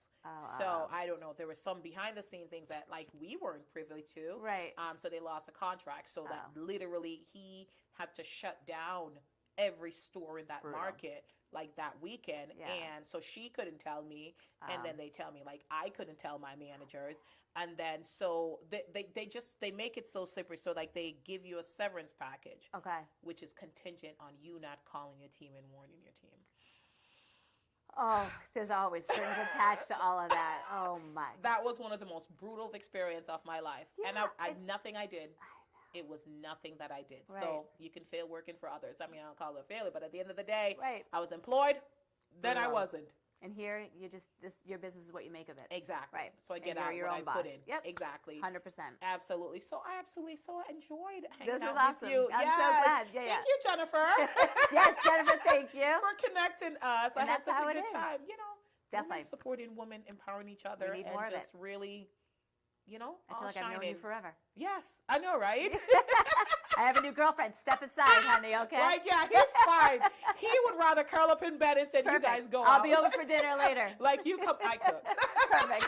So I don't know. There was some behind the scene things that like we weren't privy to. Right. So they lost the contract. So that literally he had to shut down every store in that Brutal. market like that weekend. Yeah. And so she couldn't tell me. And then they tell me like I couldn't tell my managers. And then so they make it so slippery. So like they give you a severance package. Okay. Which is contingent on you not calling your team and warning your team. Oh, there's always strings attached to all of that. Oh my. That was one of the most brutal experience of my life. And Yeah, I nothing I did. It was nothing that I did. Right. So you can fail working for others. I mean, I don't call it a failure, but at the end of the day, Right. I was employed, then I Brutal. wasn't. And here, your business is what you make of it. Exactly. Right. So I And get you're out your what own I boss. put in. Yep. Exactly. 100%. Absolutely. So I enjoyed hanging This was out awesome. with you. I'm so Yes. glad. Yeah, Thank you, Jennifer. Yes, Jennifer, thank you. For connecting us. And I had that's such how a it good is. time. Definitely. Women supporting women, empowering each other, need and more of just really, I all feel like shining. I've known you forever. Yes, I know, right? I have a new girlfriend. Step aside, honey, okay? Like, yeah, he's fine. He would rather curl up in bed and say, Perfect. you guys go I'll out. be over for dinner later. Like, you come, I cook. Perfect.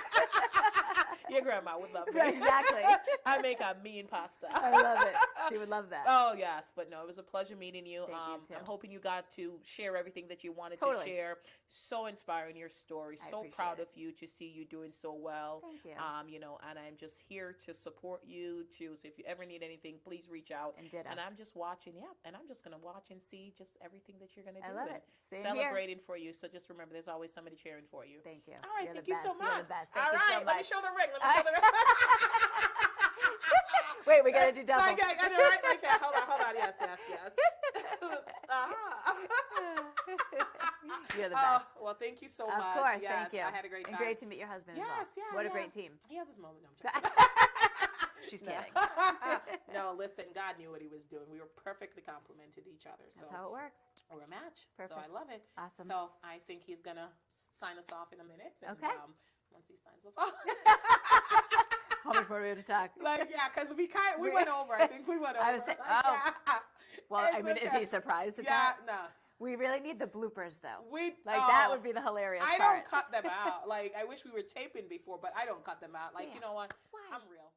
Your grandma would love me. Right, exactly. I make a mean pasta. I love it. She would love that. Oh, yes. But no, it was a pleasure meeting you. Thank you, too. I'm hoping you got to share everything that you wanted Totally. to share. So inspiring, your story. I So appreciate proud it. of you to see you doing so well. Thank you. And I'm just here to support you too. So if you ever need anything, please reach out. And ditto. And I'm just watching, and I'm just going to watch and see just everything that you're going to do. I love and it. Same celebrating for you. So just remember, there's always somebody cheering for you. Thank you. All right, You're thank the you best. so much. You're the best. Thank All you right, so much. let me show the ring. Wait, we gotta do double. Okay, hold on. Yes. You're the best. Well, thank you so Of much. course, Yes, thank you. I had a great time. And great to meet your husband as well. Yes, yeah. What a yeah. great team. He has his moment. No, I'm joking. She's No. kidding. No, listen, God knew what he was doing. We were perfectly complemented each other. So That's how it works. we're a match. Perfect. So I love it. Awesome. So I think he's going to sign us off in a minute. And, Okay. Once he signs us off. How much more do we have to talk? Like, yeah, because we went over. I think we went over. I was saying, Like, oh. yeah. Well, It's I mean, is okay. he surprised at Yeah, that? no. We really need the bloopers, though. oh, That would be the hilarious I part. don't cut them out. Like, I wish we were taping before, but I don't cut them out. Like, Yeah. you know what? Why? I'm real.